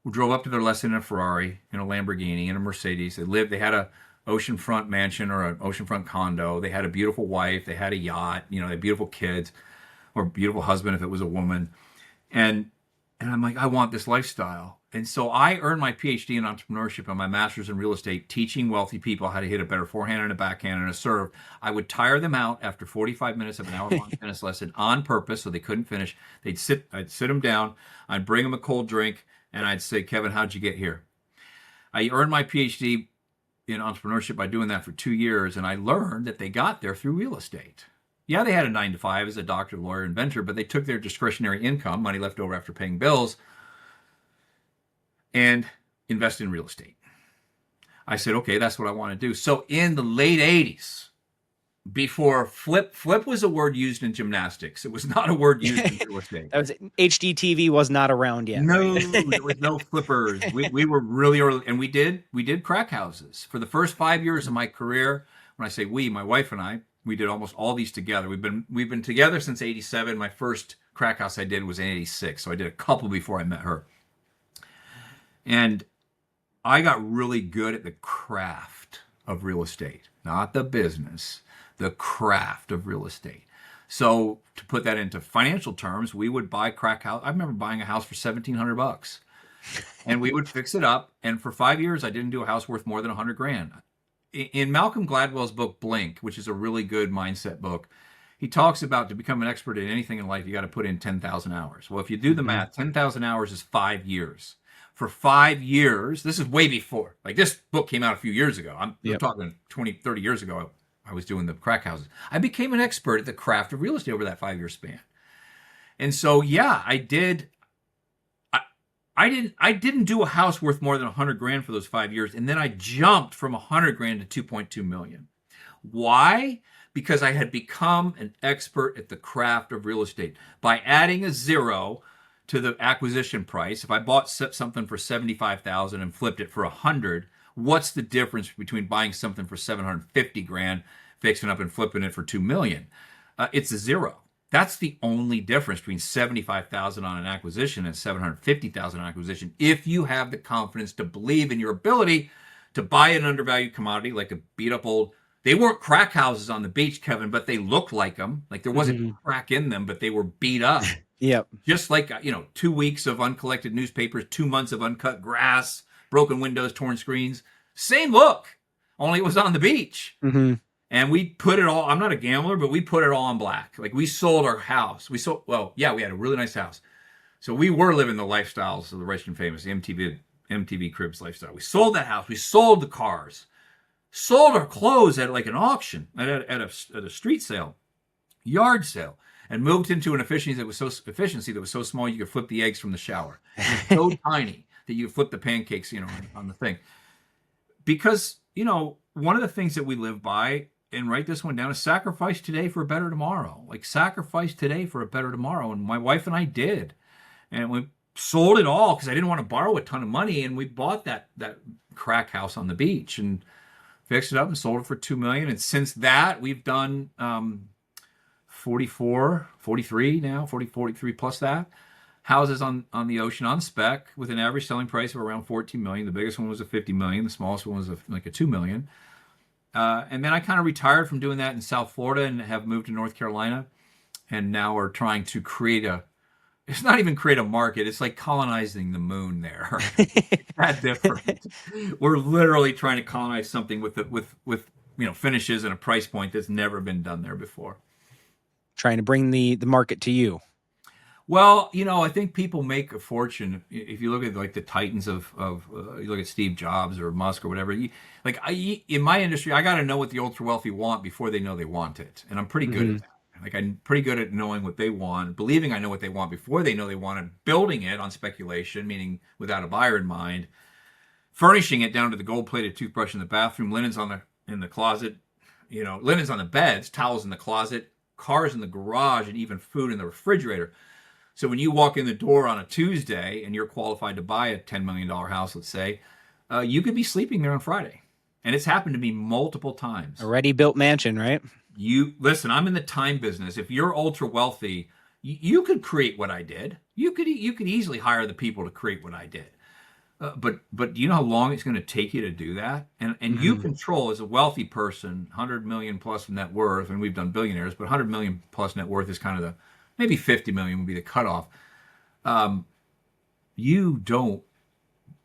drove up to their lesson in a Ferrari, in a Lamborghini, in a Mercedes. They had a oceanfront mansion or an oceanfront condo. They had a beautiful wife. They had a yacht. They had beautiful kids, or beautiful husband if it was a woman. And I'm like, I want this lifestyle. And so I earned my PhD in entrepreneurship and my master's in real estate, teaching wealthy people how to hit a better forehand and a backhand and a serve. I would tire them out after 45 minutes of an hour-long tennis lesson on purpose so they couldn't finish. I'd sit them down. I'd bring them a cold drink, and I'd say, Kevin, how'd you get here? I earned my PhD in entrepreneurship by doing that for 2 years, and I learned that they got there through real estate. Yeah, they had a 9-to-5 as a doctor, lawyer, inventor, but they took their discretionary income, money left over after paying bills, and invest in real estate. I said, okay, that's what I want to do. So in the late 80s, before flip was a word used in gymnastics. It was not a word used in real estate. That was HDTV was not around yet. No, there was no flippers. We were really early, and we did crack houses. For the first 5 years of my career, when I say we, my wife and I, we did almost all these together. We've been together since 87. My first crack house I did was in 86. So I did a couple before I met her. And I got really good at the craft of real estate, not the business, the craft of real estate. So to put that into financial terms, we would buy crack house. I remember buying a house for $1,700 and we would fix it up. And for 5 years, I didn't do a house worth more than $100,000. In Malcolm Gladwell's book, Blink, which is a really good mindset book, he talks about to become an expert in anything in life, you got to put in 10,000 hours. Well, if you do the math, 10,000 hours is 5 years. For 5 years, this is way before, like this book came out a few years ago. I'm talking 20, 30 years ago. I was doing the crack houses. I became an expert at the craft of real estate over that 5 year span. And so, yeah, I did. I didn't do a house worth more than 100 grand for those 5 years, and then I jumped from 100 grand to 2.2 million. Why? Because I had become an expert at the craft of real estate by adding a zero to the acquisition price. If I bought something for 75,000 and flipped it for 100, what's the difference between buying something for 750 grand, fixing it up and flipping it for 2 million? It's a zero. That's the only difference between 75,000 on an acquisition and 750,000 on acquisition. If you have the confidence to believe in your ability to buy an undervalued commodity like a beat up old, they weren't crack houses on the beach, Kevin, but they looked like them. Like there wasn't crack in them, but they were beat up. Yep. Just like, 2 weeks of uncollected newspapers, 2 months of uncut grass, broken windows, torn screens. Same look, only it was on the beach. Mm-hmm. And we put it all, I'm not a gambler, but we put it all on black. Like we sold our house. We had a really nice house. So we were living the lifestyles of the rich and famous, the MTV Cribs lifestyle. We sold that house. We sold the cars. Sold our clothes at like an auction, at a street sale, yard sale, and moved into an efficiency that was so small you could flip the eggs from the shower. It was so tiny that you could flip the pancakes, on the thing. Because, one of the things that we live by, and write this one down, is sacrifice today for a better tomorrow. Like sacrifice today for a better tomorrow. And my wife and I did. And we sold it all because I didn't want to borrow a ton of money. And we bought that crack house on the beach and fixed it up and sold it for 2 million. And since that, we've done 43 plus that houses on the ocean on spec with an average selling price of around 14 million. The biggest one was a 50 million. The smallest one was like a 2 million. And then I kind of retired from doing that in South Florida and have moved to North Carolina, and now are trying to it's not even create a market. It's like colonizing the moon there. It's that different. We're literally trying to colonize something with finishes and a price point that's never been done there before. Trying to bring the market to you. Well, I think people make a fortune. If you look at like the titans of you look at Steve Jobs or Musk or whatever, in my industry, I got to know what the ultra wealthy want before they know they want it. And I'm pretty good at that. Like I'm pretty good at knowing what they want, believing I know what they want before they know they want it, building it on speculation, meaning without a buyer in mind, furnishing it down to the gold-plated toothbrush in the bathroom, linens in the closet, linens on the beds, towels in the closet, cars in the garage, and even food in the refrigerator. So when you walk in the door on a Tuesday and you're qualified to buy a $10 million house, let's say, you could be sleeping there on Friday. And it's happened to me multiple times. A ready-built mansion, right? Listen, I'm in the time business. If you're ultra wealthy, you could create what I did. You could easily hire the people to create what I did. But do you know how long it's going to take you to do that? And you control, as a wealthy person, 100 million plus net worth, and we've done billionaires, but 100 million plus net worth is kind of maybe 50 million would be the cutoff. You don't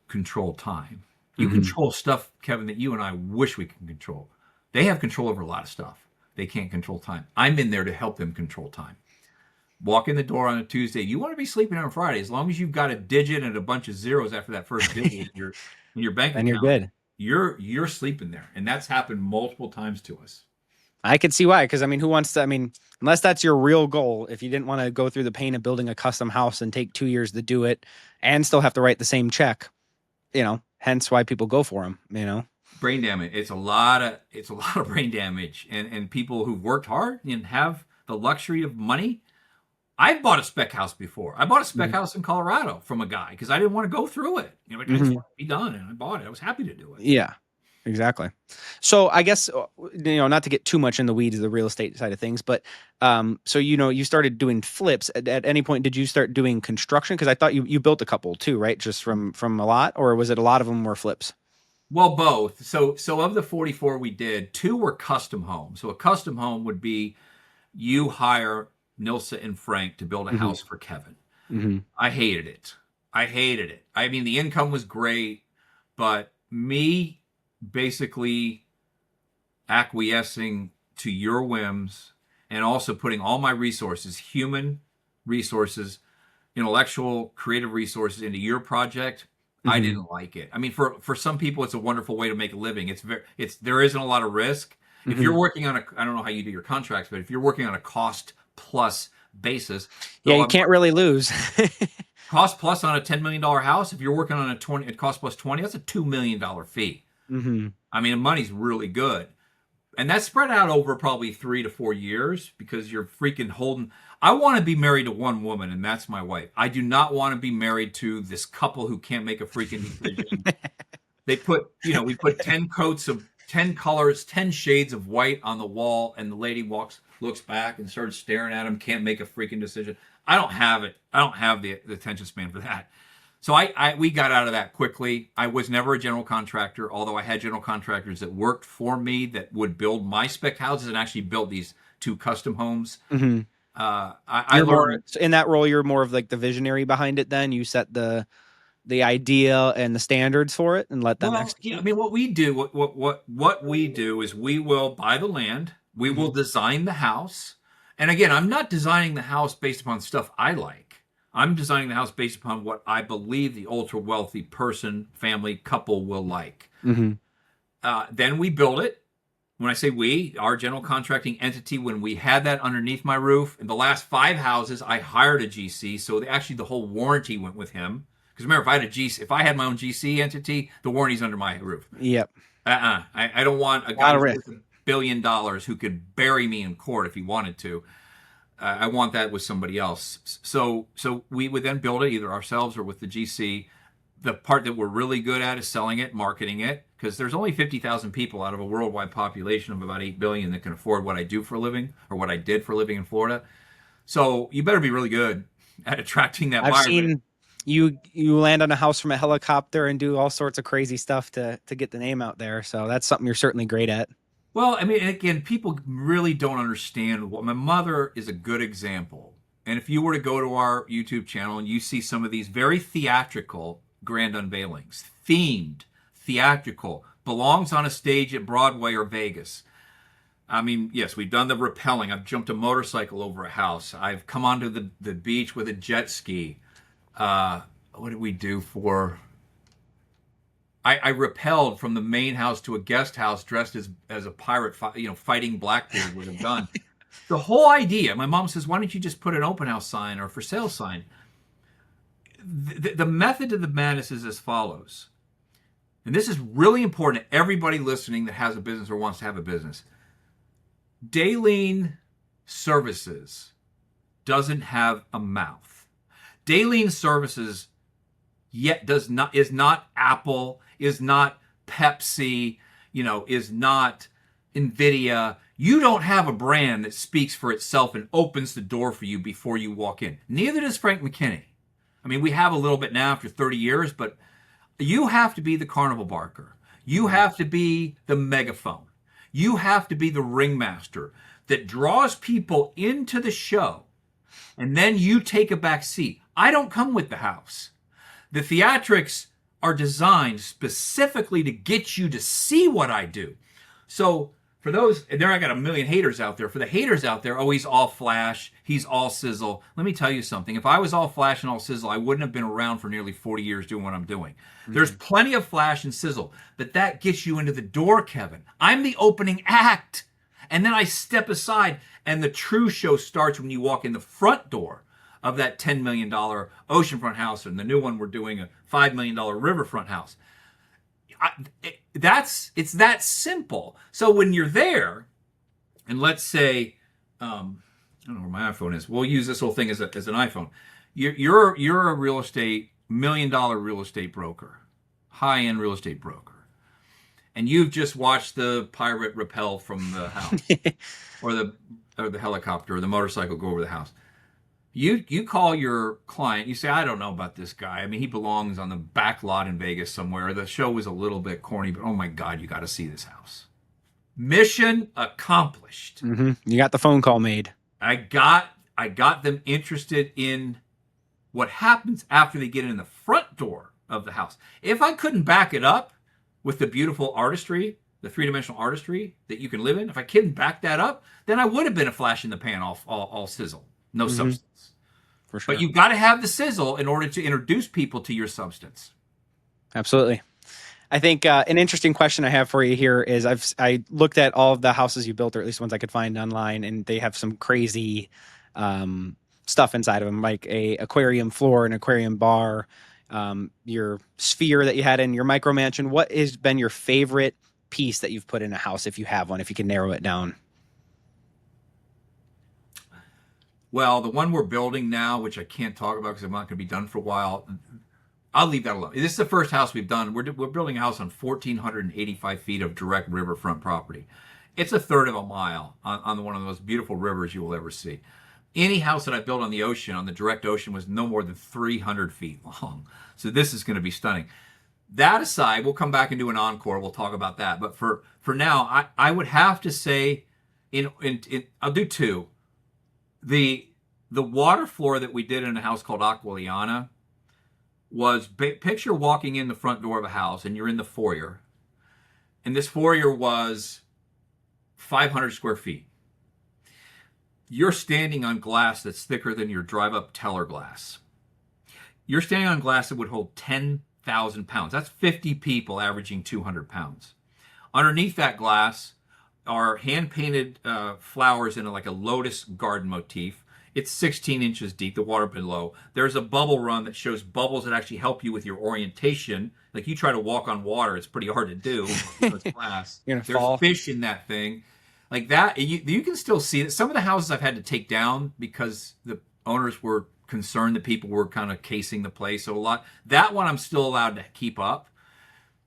control time. You control stuff, Kevin, that you and I wish we could control. They have control over a lot of stuff. They can't control time. I'm in there to help them control time. Walk in the door on a Tuesday. You want to be sleeping on Friday. As long as you've got a digit and a bunch of zeros after that first digit in your bank account, you're good. You're sleeping there. And that's happened multiple times to us. I could see why. Because, who wants to, unless that's your real goal, if you didn't want to go through the pain of building a custom house and take 2 years to do it and still have to write the same check, hence why people go for them, Brain damage. It's a lot of brain damage. And people who've worked hard and have the luxury of money. I've bought a spec house before. I bought a spec house in Colorado from a guy because I didn't want to go through it. I just wanted to be done, and I bought it. I was happy to do it. Yeah, exactly. So I guess, not to get too much in the weeds of the real estate side of things, but so, you started doing flips. At any point, did you start doing construction? Because I thought you built a couple too, right? Just from a lot, or was it a lot of them were flips? Well, both. So of the 44 we did, 2 were custom homes. So a custom home would be you hire Nilsa and Frank to build a house for Kevin. I hated it. The income was great, but me basically acquiescing to your whims and also putting all my resources, human resources, intellectual, creative resources into your project, I didn't like it. For some people, it's a wonderful way to make a living. There isn't a lot of risk. If you're working on I don't know how you do your contracts, but if you're working on a cost plus basis. Yeah, you can't really lose. Cost plus on a $10 million house. If you're working on a 20, it cost plus 20, that's a $2 million fee. I mean, the money's really good. And that's spread out over probably 3 to 4 years because you're freaking holding. I want to be married to one woman, and that's my wife. I do not want to be married to this couple who can't make a freaking decision. They put, we put 10 coats of 10 colors, 10 shades of white on the wall, and the lady looks back and starts staring at him, can't make a freaking decision. I don't have it. I don't have the attention span for that. So we got out of that quickly. I was never a general contractor, although I had general contractors that worked for me that would build my spec houses and actually build these 2 custom homes. I learned in that role. You're more of like the visionary behind it. Then you set the idea and the standards for it, and let them execute. I mean, what we do is we will buy the land, we will design the house, and again, I'm not designing the house based upon stuff I like. I'm designing the house based upon what I believe the ultra wealthy person, family, couple will like. Then we build it. When I say we, our general contracting entity, when we had that underneath my roof, in the last 5 houses, I hired a GC. So actually the whole warranty went with him. Because remember, if I had my own GC entity, the warranty's under my roof. Yep. I don't want a guy with $1 billion who could bury me in court if he wanted to. I want that with somebody else. So we would then build it either ourselves or with the GC. The part that we're really good at is selling it, marketing it, because there's only 50,000 people out of a worldwide population of about 8 billion that can afford what I do for a living or what I did for a living in Florida. So you better be really good at attracting that buyer. I've seen you land on a house from a helicopter and do all sorts of crazy stuff to get the name out there. So that's something you're certainly great at. Well, I mean, again, people really don't understand my mother is a good example. And if you were to go to our YouTube channel and you see some of these very theatrical grand unveilings, themed, theatrical, belongs on a stage at Broadway or Vegas. I mean, yes, we've done the rappelling. I've jumped a motorcycle over a house. I've come onto the beach with a jet ski. What did we do for... I rappelled from the main house to a guest house dressed as a pirate, fighting Blackbeard with a gun. The whole idea, my mom says, why don't you just put an open house sign or for sale sign? The method of the madness is as follows. And this is really important to everybody listening that has a business or wants to have a business. Daleen Services doesn't have a mouth. Daleen Services is not Apple, is not Pepsi, is not Nvidia. You don't have a brand that speaks for itself and opens the door for you before you walk in. Neither does Frank McKinney. I mean, we have a little bit now after 30 years, but you have to be the carnival barker. You have to be the megaphone. You have to be the ringmaster that draws people into the show, and then you take a back seat. I don't come with the house. The theatrics are designed specifically to get you to see what I do. So for those, and there I got a million haters out there. For the haters out there, oh, he's all flash, he's all sizzle. Let me tell you something. If I was all flash and all sizzle, I wouldn't have been around for nearly 40 years doing what I'm doing. Mm-hmm. There's plenty of flash and sizzle, but that gets you into the door, Kevin. I'm the opening act. And then I step aside, and the true show starts when you walk in the front door of that $10 million oceanfront house, and the new one we're doing a $5 million riverfront house. It's that simple. So when you're there, and let's say, I don't know where my iPhone is. We'll use this whole thing as an iPhone. You're a $1 million real estate broker, high-end real estate broker, and you've just watched the pirate rappel from the house, or the helicopter or the motorcycle go over the house. You call your client, you say, I don't know about this guy. I mean, he belongs on the back lot in Vegas somewhere. The show was a little bit corny, but oh my God, you got to see this house. Mission accomplished. Mm-hmm. You got the phone call made. I got them interested in what happens after they get in the front door of the house. If I couldn't back it up with the beautiful artistry, the three-dimensional artistry that you can live in, if I couldn't back that up, then I would have been a flash in the pan, all sizzle. No substance. For sure. But you've got to have the sizzle in order to introduce people to your substance. Absolutely. I think an interesting question I have for you here is I looked at all of the houses you built, or at least ones I could find online, and they have some crazy stuff inside of them, like a aquarium floor, an aquarium bar, your sphere that you had in your micro mansion. What has been your favorite piece that you've put in a house, if you have one, if you can narrow it down? Well, the one we're building now, which I can't talk about because I'm not going to be done for a while, I'll leave that alone. This is the first house we've done. We're building a house on 1,485 feet of direct riverfront property. It's a third of a mile on one of the most beautiful rivers you will ever see. Any house that I built on the ocean, on the direct ocean, was no more than 300 feet long. So this is going to be stunning. That aside, we'll come back and do an encore. We'll talk about that. But for now, I would have to say, I'll do two. The water floor that we did in a house called Aquiliana was, picture walking in the front door of a house and you're in the foyer. And this foyer was 500 square feet. You're standing on glass that's thicker than your drive-up Teller glass. You're standing on glass that would hold 10,000 pounds. That's 50 people averaging 200 pounds. Underneath that glass are hand-painted flowers in like a lotus garden motif. It's 16 inches deep, the water below. There's a bubble run that shows bubbles that actually help you with your orientation. Like you try to walk on water, it's pretty hard to do. It's glass. You're gonna There's fall. fish in that thing. Like that, you can still see it. Some of the houses I've had to take down because the owners were concerned that people were kind of casing the place. So that one I'm still allowed to keep up.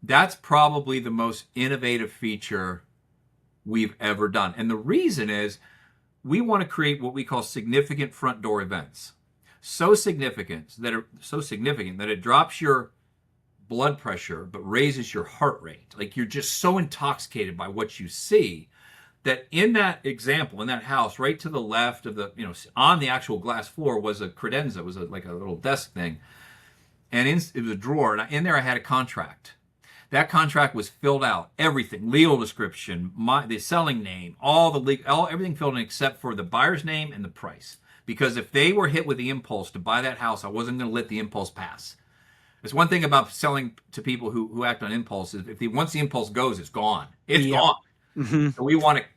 That's probably the most innovative feature we've ever done. And the reason is we want to create what we call significant front door events. So significant that it drops your blood pressure but raises your heart rate. Like you're just so intoxicated by what you see that in that example, in that house, right to the left of the, on the actual glass floor was a credenza. It was like a little desk thing. And it was a drawer. And in there I had a contract. That contract was filled out, everything, legal description, the selling name, everything filled in except for the buyer's name and the price. Because if they were hit with the impulse to buy that house, I wasn't going to let the impulse pass. There's one thing about selling to people who act on impulse is once the impulse goes, it's gone. It's gone. Mm-hmm. So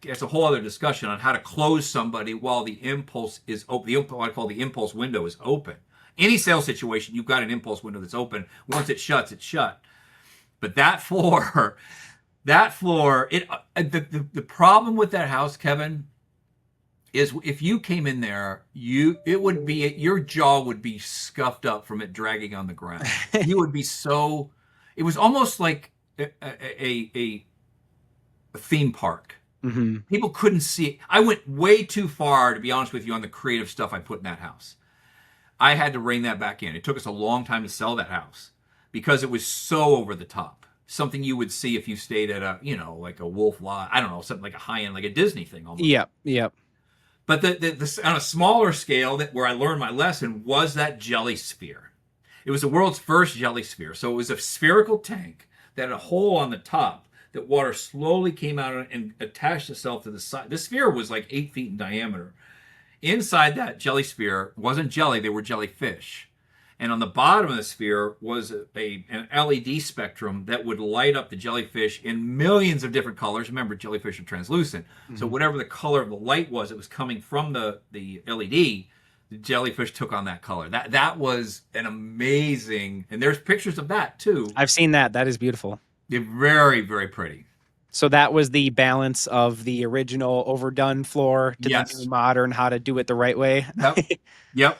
it's a whole other discussion on how to close somebody while the impulse is open. What I call the impulse window is open. Any sales situation, you've got an impulse window that's open. Once it shuts, it's shut. But that floor, the problem with that house, Kevin, is if you came in there, your jaw would be scuffed up from it dragging on the ground. You would be so. It was almost like a theme park. Mm-hmm. People couldn't see it. I went way too far, to be honest with you, on the creative stuff I put in that house. I had to rein that back in. It took us a long time to sell that house because it was so over the top. Something you would see if you stayed at like a Wolf Lodge. I don't know, something like a high-end, like a Disney thing almost. Yep. But the on a smaller scale, where I learned my lesson, was that jelly sphere. It was the world's first jelly sphere. So it was a spherical tank that had a hole on the top that water slowly came out and attached itself to the side. The sphere was like 8 feet in diameter. Inside that jelly sphere wasn't jelly, they were jellyfish. And on the bottom of the sphere was an LED spectrum that would light up the jellyfish in millions of different colors. Remember, jellyfish are translucent. Mm-hmm. So whatever the color of the light was, it was coming from the LED. The jellyfish took on that color. That was an amazing, and there's pictures of that too. I've seen that. That is beautiful. They're very, very pretty. So that was the balance of the original overdone floor to the new modern, how to do it the right way. Yep.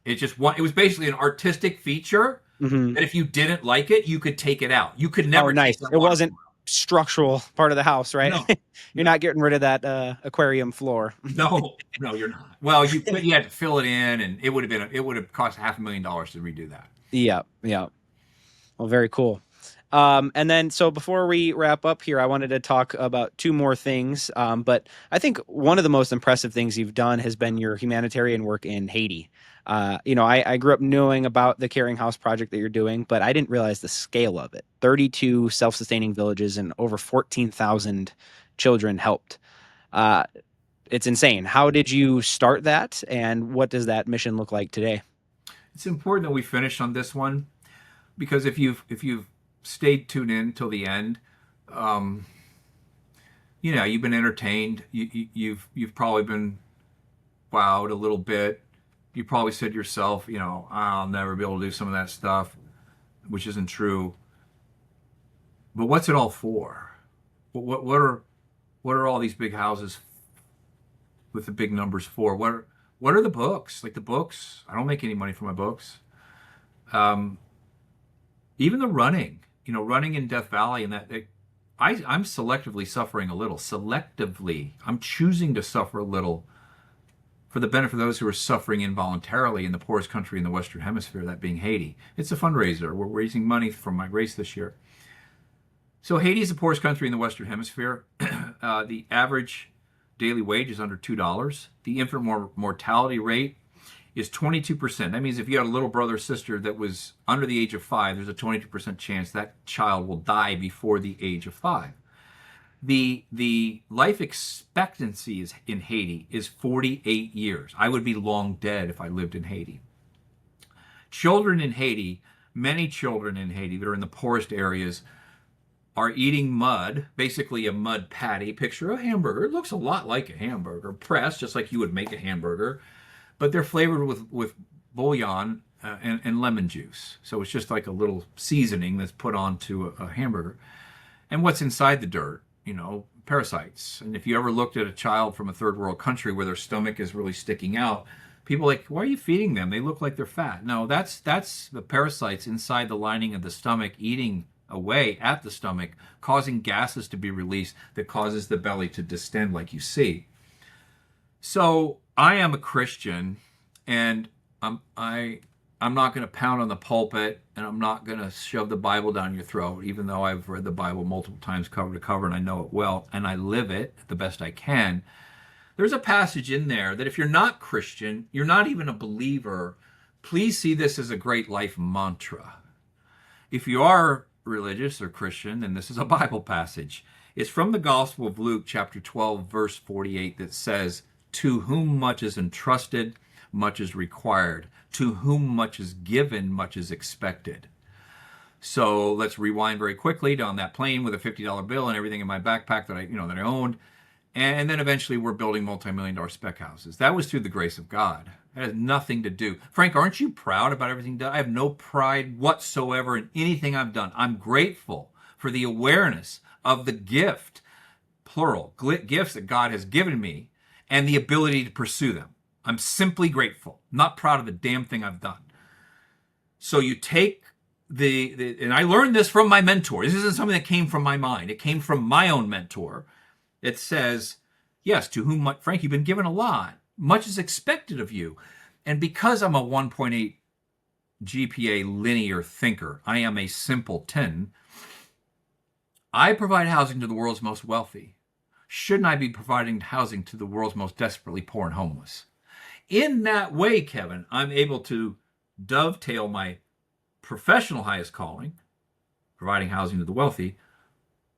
It was basically an artistic feature that if you didn't like it, you could take it out. You could never. Oh, nice. It wasn't structural part of the house, right? No. You're not getting rid of that aquarium floor. No, you're not. Well, you had to fill it in, and it would have cost $500,000 to redo that. Yeah. Well, very cool. And then, so before we wrap up here, I wanted to talk about two more things. But I think one of the most impressive things you've done has been your humanitarian work in Haiti. I grew up knowing about the Caring House project that you're doing, but I didn't realize the scale of it. 32 self-sustaining villages and over 14,000 children helped. It's insane. How did you start that, and what does that mission look like today? It's important that we finish on this one, because if you've stayed tuned in till the end, you've been entertained. You've probably been wowed a little bit. You probably said to yourself, I'll never be able to do some of that stuff, which isn't true. But what's it all for? What are all these big houses with the big numbers for? What are the books? Like the books, I don't make any money from my books. Um, Even the running, running in Death Valley, and I'm selectively suffering a little. Selectively, I'm choosing to suffer a little for the benefit of those who are suffering involuntarily in the poorest country in the Western Hemisphere, that being Haiti. It's a fundraiser. We're raising money from my race this year. So Haiti is the poorest country in the Western Hemisphere. The average daily wage is under $2. The infant mortality rate is 22%. That means if you had a little brother or sister that was under the age of 5, there's a 22% chance that child will die before the age of 5. The life expectancy in Haiti is 48 years. I would be long dead if I lived in Haiti. Children in Haiti, many children in Haiti that are in the poorest areas, are eating mud, basically a mud patty. Picture a hamburger. It looks a lot like a hamburger, pressed just like you would make a hamburger, but they're flavored with bouillon and lemon juice. So it's just like a little seasoning that's put onto a hamburger. And what's inside the dirt? Parasites. And if you ever looked at a child from a third world country where their stomach is really sticking out, people are like, why are you feeding them? They look like they're fat. No, that's the parasites inside the lining of the stomach eating away at the stomach, causing gases to be released that causes the belly to distend like you see. So I am a Christian, and I'm not going to pound on the pulpit, and I'm not going to shove the Bible down your throat, even though I've read the Bible multiple times cover to cover, and I know it well, and I live it the best I can. There's a passage in there that if you're not Christian, you're not even a believer, please see this as a great life mantra. If you are religious or Christian, then this is a Bible passage. It's from the Gospel of Luke, chapter 12, verse 48, that says, "To whom much is entrusted, much is required. To whom much is given, much is expected." So let's rewind very quickly down that plane with a $50 bill and everything in my backpack that I owned. And then eventually we're building multi-million-dollar spec houses. That was through the grace of God. That has nothing to do. Frank, aren't you proud about everything done? I have no pride whatsoever in anything I've done. I'm grateful for the awareness of the gift, plural, gifts that God has given me and the ability to pursue them. I'm simply grateful. I'm not proud of the damn thing I've done. So you take and I learned this from my mentor. This isn't something that came from my mind. It came from my own mentor. It says, yes, to whom much, Frank, you've been given a lot. Much is expected of you. And because I'm a 1.8 GPA linear thinker, I am a simpleton, I provide housing to the world's most wealthy. Shouldn't I be providing housing to the world's most desperately poor and homeless? In that way, Kevin, I'm able to dovetail my professional highest calling, providing housing to the wealthy,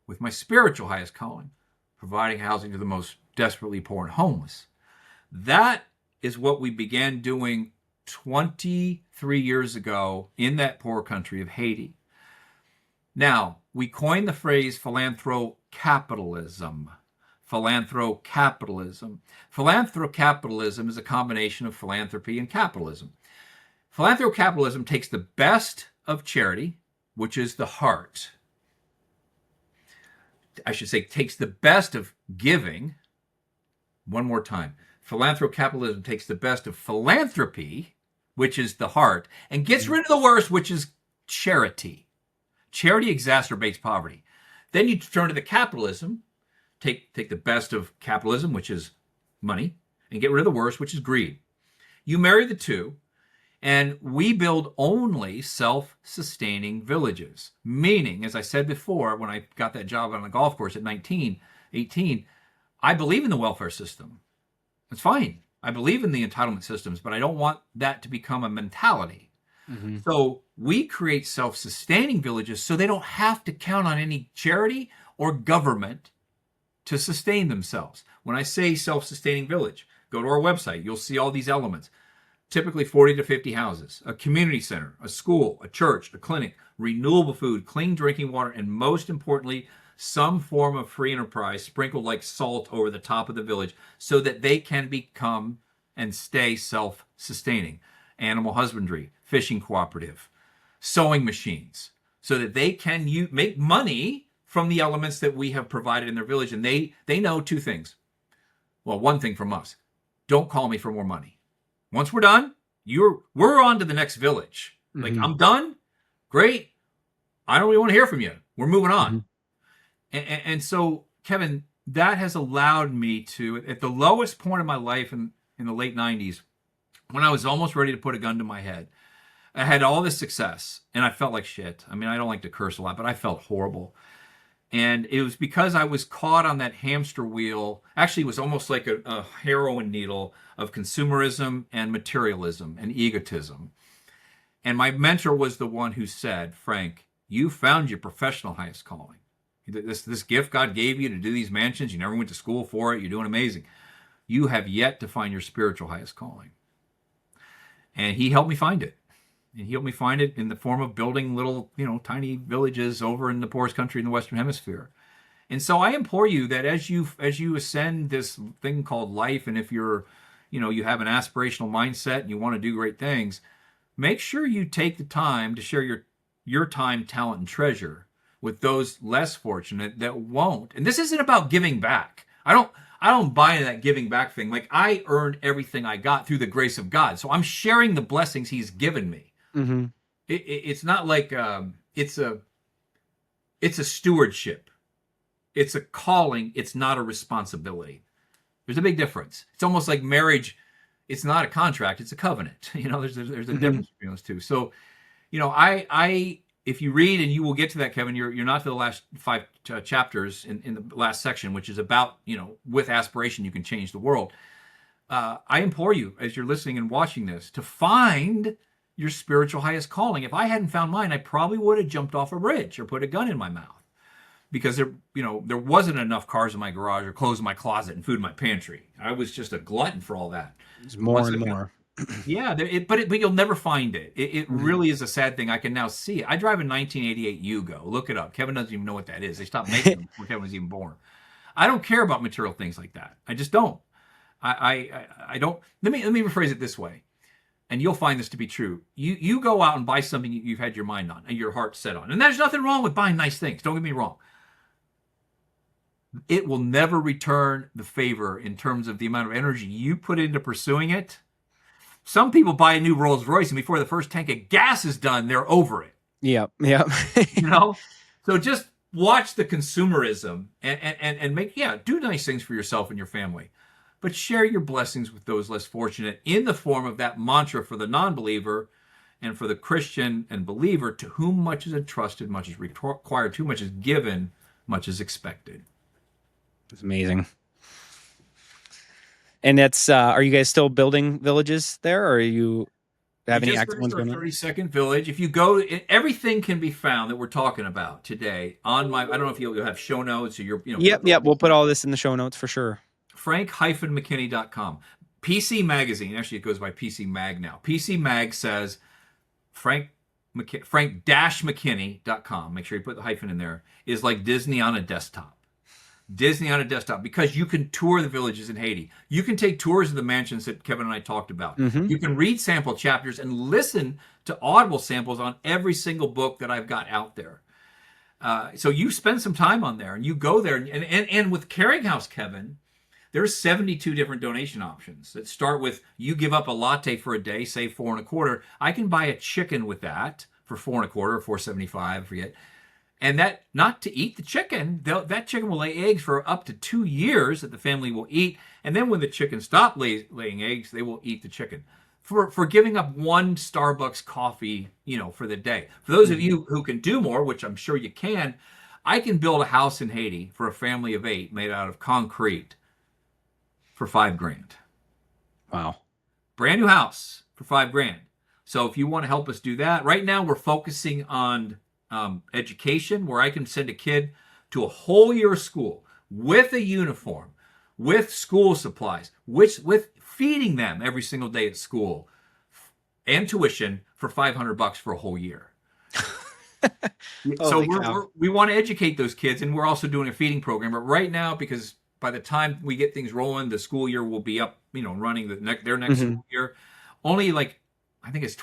with my spiritual highest calling, providing housing to the most desperately poor and homeless. That is what we began doing 23 years ago in that poor country of Haiti. Now, we coined the phrase philanthrocapitalism. Philanthrocapitalism. Philanthrocapitalism is a combination of philanthropy and capitalism. Philanthrocapitalism takes the best of charity, which is the heart. I should say, takes the best of giving. One more time. Philanthrocapitalism takes the best of philanthropy, which is the heart, and gets rid of the worst, which is charity. Charity exacerbates poverty. Then you turn to the capitalism, take the best of capitalism, which is money, and get rid of the worst, which is greed. You marry the two, and we build only self-sustaining villages. Meaning, as I said before, when I got that job on the golf course at 18, I believe in the welfare system. It's fine. I believe in the entitlement systems, but I don't want that to become a mentality. Mm-hmm. So we create self-sustaining villages so they don't have to count on any charity or government to sustain themselves. When I say self-sustaining village, go to our website. You'll see all these elements. Typically 40 to 50 houses, a community center, a school, a church, a clinic, renewable food, clean drinking water, and most importantly, some form of free enterprise sprinkled like salt over the top of the village so that they can become and stay self-sustaining. Animal husbandry, fishing cooperative, sewing machines, so that they can make money from the elements that we have provided in their village. And they know two things. Well, one thing from us: don't call me for more money. Once we're done, we're on to the next village. Like, I'm done. Great. I don't really want to hear from you. We're moving on. And so, Kevin, that has allowed me to, at the lowest point of my life in the late 90s, when I was almost ready to put a gun to my head, I had all this success and I felt like shit. I mean, I don't like to curse a lot, but I felt horrible. And it was because I was caught on that hamster wheel. Actually, it was almost like a heroin needle of consumerism and materialism and egotism. And my mentor was the one who said, Frank, you found your professional highest calling. This gift God gave you to do these mansions, you never went to school for it, you're doing amazing. You have yet to find your spiritual highest calling. And he helped me find it. And he helped me find it in the form of building little, tiny villages over in the poorest country in the Western Hemisphere. And so I implore you that as you ascend this thing called life, and if you have an aspirational mindset and you want to do great things, make sure you take the time to share your time, talent, and treasure with those less fortunate that won't. And this isn't about giving back. I don't buy into that giving back thing. Like, I earned everything I got through the grace of God. So I'm sharing the blessings he's given me. Mm-hmm. It's not like it's a stewardship. It's a calling. It's not a responsibility. There's a big difference. It's almost like marriage. It's not a contract. It's a covenant. There's a difference between those two. So, I if you read, and you will get to that, Kevin, you're not to the last 5 chapters in the last section, which is about, with aspiration, you can change the world. I implore you, as you're listening and watching this, to find your spiritual highest calling. If I hadn't found mine, I probably would have jumped off a bridge or put a gun in my mouth, because there wasn't enough cars in my garage or clothes in my closet and food in my pantry. I was just a glutton for all that. It's more and more. Yeah, but you'll never find it. It really is a sad thing. I can now see it. I drive a 1988 Yugo. Look it up. Kevin doesn't even know what that is. They stopped making them before Kevin was even born. I don't care about material things like that. I just don't. I don't. Let me rephrase it this way, and you'll find this to be true. You go out and buy something you've had your mind on and your heart set on, and there's nothing wrong with buying nice things. Don't get me wrong. It will never return the favor in terms of the amount of energy you put into pursuing it. Some people buy a new Rolls Royce, and before the first tank of gas is done, they're over it. Yeah. So just watch the consumerism and do nice things for yourself and your family, but share your blessings with those less fortunate in the form of that mantra for the non-believer, and for the Christian and believer: to whom much is entrusted, much is required, too much is given, much is expected. It's amazing. And that's, are you guys still building villages there, or are you have any active ones going on? 32nd village. If you go, everything can be found that we're talking about today on my, I don't know if you'll have show notes or Yep. We'll put all this in the show notes for sure. Frank-McKinney.com. PC Magazine, actually it goes by PC Mag now. PC Mag says Frank-McKinney.com, make sure you put the hyphen in there, is like Disney on a desktop. Disney on a desktop, because you can tour the villages in Haiti. You can take tours of the mansions that Kevin and I talked about. Mm-hmm. You can read sample chapters and listen to audible samples on every single book that I've got out there. So you spend some time on there, and you go there. And with Caring House, Kevin, there's 72 different donation options that start with, you give up a latte for a day, say $4.25. I can buy a chicken with that for $4.25 or $4.75, I forget. And that, not to eat the chicken, that chicken will lay eggs for up to 2 years that the family will eat. And then when the chicken stops laying eggs, they will eat the chicken. For giving up one Starbucks coffee, for the day. For those of you who can do more, which I'm sure you can, I can build a house in Haiti for a family of 8 made out of concrete for $5,000. Wow. Brand new house for $5,000. So if you want to help us do that, right now we're focusing on education, where I can send a kid to a whole year of school with a uniform, with school supplies, with feeding them every single day at school, and tuition for $500 for a whole year. So we want to educate those kids, and we're also doing a feeding program. But right now, because by the time we get things rolling, the school year will be up, running their next school year. Only like, I think it's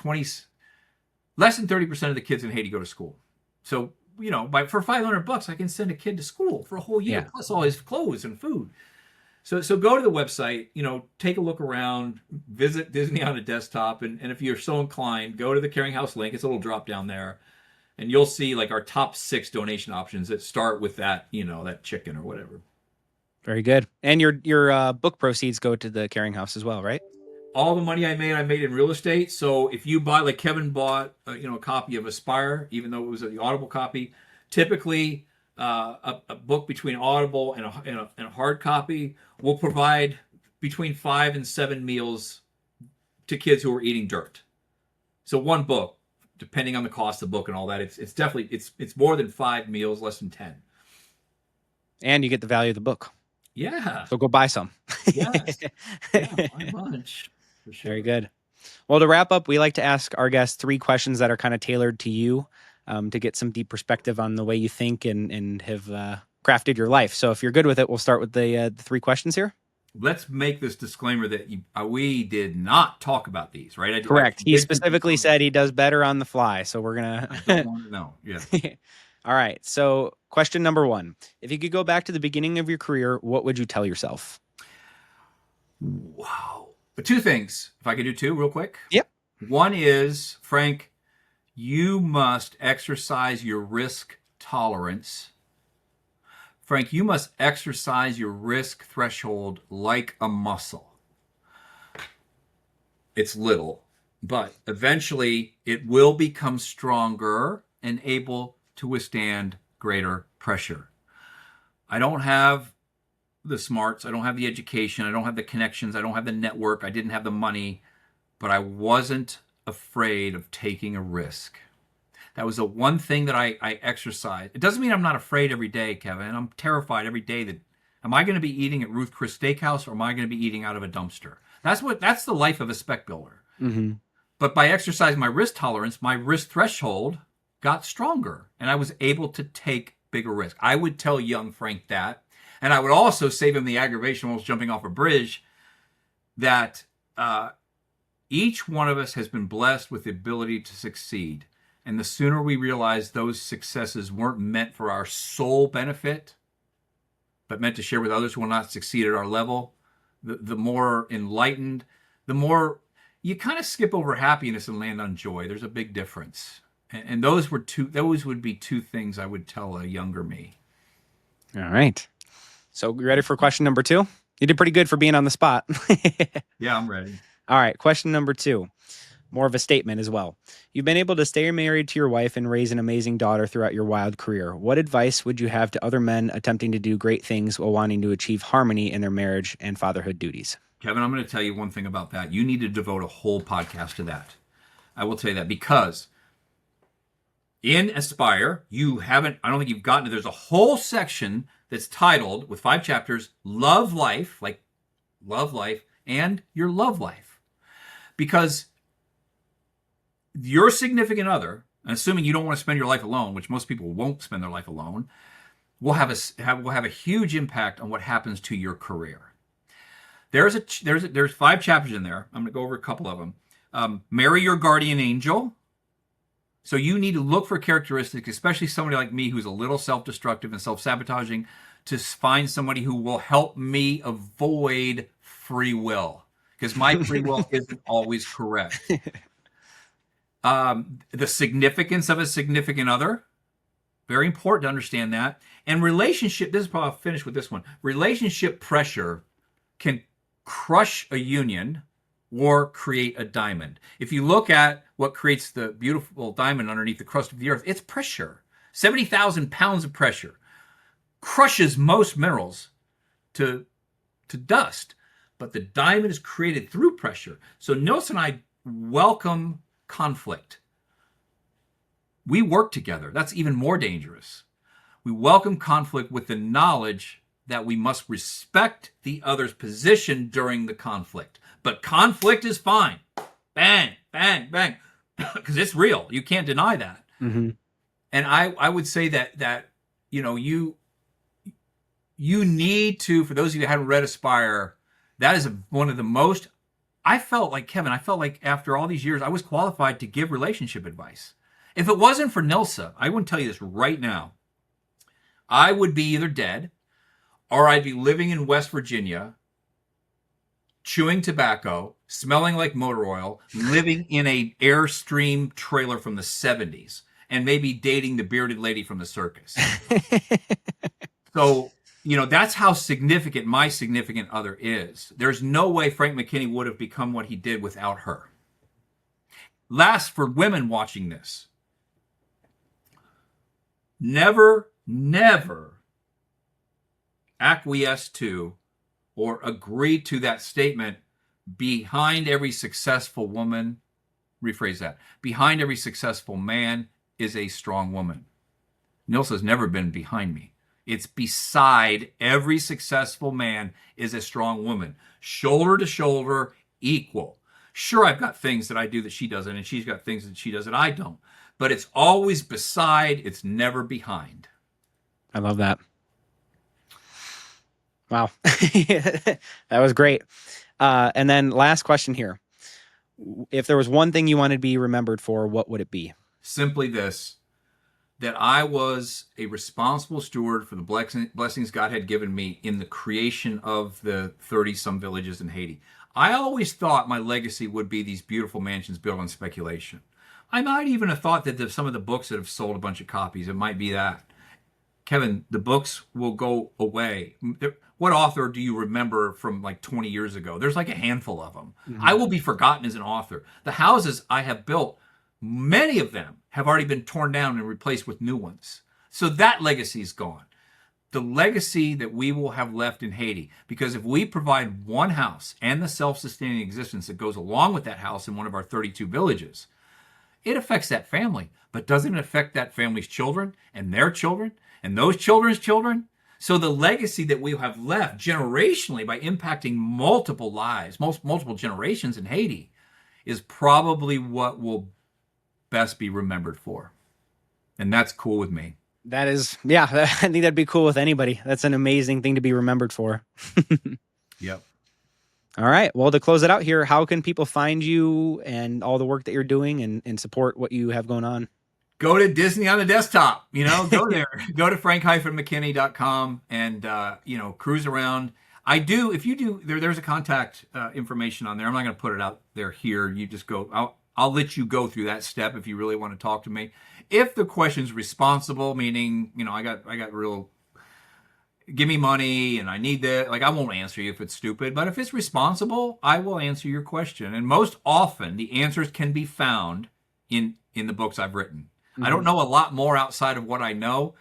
less than 30% of the kids in Haiti go to school. So, for $500, I can send a kid to school for a whole year, plus all his clothes and food. So go to the website, take a look around, visit Disney on a desktop, and if you're so inclined, go to the Caring House link. It's a little drop down there, and you'll see like our top 6 donation options that start with that, that chicken or whatever. Very good. And your book proceeds go to the Caring House as well, right? All the money I made in real estate. So if you buy, like Kevin bought, a copy of Aspire, even though it was the Audible copy, typically a book between Audible and a hard copy will provide between 5 and 7 meals to kids who are eating dirt. So one book, depending on the cost of the book and all that, it's definitely it's more than 5 meals, less than 10. And you get the value of the book. Yeah. So go buy some. Yes. Yeah, buy a bunch. For sure. Very good. Well, to wrap up, we like to ask our guests 3 questions that are kind of tailored to you, to get some deep perspective on the way you think and have crafted your life. So if you're good with it, we'll start with the 3 questions here. Let's make this disclaimer that we did not talk about these, right? Correct. He specifically said he does better on the fly. So we're going to... I don't want to know. Yeah. All right. So question number 1, if you could go back to the beginning of your career, what would you tell yourself? Wow. But 2 things, if I could do 2 real quick. Yep. One is, Frank, you must exercise your risk tolerance. Frank, you must exercise your risk threshold like a muscle. It's little, but eventually it will become stronger and able to withstand greater pressure. I don't have the smarts. I don't have the education. I don't have the connections. I don't have the network. I didn't have the money, but I wasn't afraid of taking a risk. That was the one thing that I exercised. It doesn't mean I'm not afraid every day, Kevin. I'm terrified every day that, am I going to be eating at Ruth Chris Steakhouse or am I going to be eating out of a dumpster? That's the life of a spec builder. Mm-hmm. But by exercising my risk tolerance, my risk threshold got stronger and I was able to take bigger risk. I would tell young Frank that. And I would also save him the aggravation while jumping off a bridge that each one of us has been blessed with the ability to succeed. And the sooner we realize those successes weren't meant for our sole benefit, but meant to share with others who will not succeed at our level, the more enlightened, the more you kind of skip over happiness and land on joy. There's a big difference. And those would be 2 things I would tell a younger me. All right. So you ready for question number 2? You did pretty good for being on the spot. Yeah, I'm ready. All right. Question number 2. More of a statement as well. You've been able to stay married to your wife and raise an amazing daughter throughout your wild career. What advice would you have to other men attempting to do great things while wanting to achieve harmony in their marriage and fatherhood duties? Kevin, I'm going to tell you one thing about that. You need to devote a whole podcast to that. I will tell you that because in Aspire, I don't think you've gotten it. There's a whole section that's titled with 5 chapters, Love Life, like Love Life, and Your Love Life. Because your significant other, assuming you don't want to spend your life alone, which most people won't spend their life alone, will have a huge impact on what happens to your career. There's 5 chapters in there. I'm going to go over a couple of them. Marry your guardian angel. So you need to look for characteristics, especially somebody like me who's a little self-destructive and self-sabotaging, to find somebody who will help me avoid free will, because my free will isn't always correct. The significance of a significant other, very important to understand that. And relationship, this is probably, I'll finish with this one. Relationship pressure can crush a union or create a diamond. If you look at what creates the beautiful diamond underneath the crust of the earth, it's pressure. 70,000 pounds of pressure crushes most minerals to dust. But the diamond is created through pressure. So Nils and I welcome conflict. We work together. That's even more dangerous. We welcome conflict with the knowledge that we must respect the other's position during the conflict. But conflict is fine. Bang, bang, bang. Because it's real. You can't deny that. Mm-hmm. And I would say that you you need to, for those of you that haven't read Aspire, that is one of the most, I felt like, Kevin, I felt like after all these years, I was qualified to give relationship advice. If it wasn't for Nilsa, I wouldn't tell you this right now, I would be either dead or I'd be living in West Virginia, chewing tobacco, smelling like motor oil, living in a Airstream trailer from the 70s, and maybe dating the bearded lady from the circus. So, that's how significant my significant other is. There's no way Frank McKinney would have become what he did without her. Last, for women watching this, never acquiesce to or agree to that statement, behind every successful woman, rephrase that, behind every successful man is a strong woman. Nilsa's never been behind me. It's beside every successful man is a strong woman. Shoulder to shoulder, equal. Sure, I've got things that I do that she doesn't, and she's got things that she does that I don't. But it's always beside, it's never behind. I love that. Wow. That was great. And then last question here. If there was one thing you wanted to be remembered for, what would it be? Simply this, that I was a responsible steward for the blessings God had given me in the creation of the 30-some villages in Haiti. I always thought my legacy would be these beautiful mansions built on speculation. I might even have thought that some of the books that have sold a bunch of copies, it might be that. Kevin, the books will go away. What author do you remember from like 20 years ago? There's like a handful of them. Mm-hmm. I will be forgotten as an author. The houses I have built, many of them have already been torn down and replaced with new ones. So that legacy is gone. The legacy that we will have left in Haiti, because if we provide one house and the self-sustaining existence that goes along with that house in one of our 32 villages, it affects that family. But doesn't it affect that family's children and their children and those children's children? So the legacy that we have left generationally by impacting multiple lives, multiple generations in Haiti, is probably what will best be remembered for. And that's cool with me. That is, yeah, I think that'd be cool with anybody. That's an amazing thing to be remembered for. Yep. All right. Well, to close it out here, how can people find you and all the work that you're doing and support what you have going on? Go to Disney on the desktop, go there, go to frank-mckinney.com and, cruise around. If you do, there's a contact information on there. I'm not going to put it out there here. You just go, I'll let you go through that step if you really want to talk to me. If the question's responsible, meaning, I got real, give me money and I need that, I won't answer you if it's stupid, but if it's responsible, I will answer your question. And most often the answers can be found in the books I've written. Mm-hmm. I don't know a lot more outside of what I know.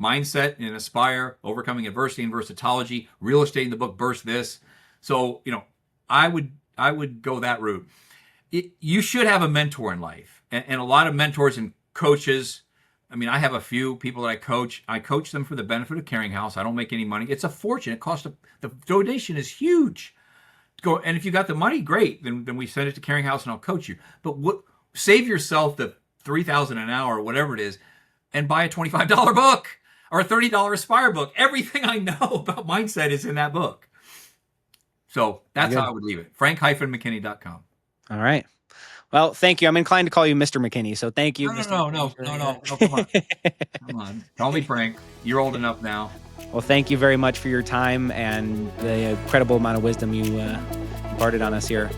Mindset and Aspire, Overcoming Adversity and Versatology, Real Estate in the book Burst This. So, I would go that route. You should have a mentor in life. And a lot of mentors and coaches, I have a few people that I coach. I coach them for the benefit of Caring House. I don't make any money. It's a fortune. It costs the donation is huge. And if you got the money, great. Then we send it to Caring House and I'll coach you. But save yourself the $3,000 an hour or whatever it is and buy a $25 book or a $30 Aspire book. Everything I know about mindset is in that book. So that's how I would leave it. frank-mckinney.com. All right. Well, thank you. I'm inclined to call you Mr. McKinney, so thank you. No, come on. Come on. Call me Frank. You're old enough now. Well, thank you very much for your time and the incredible amount of wisdom you imparted on us here.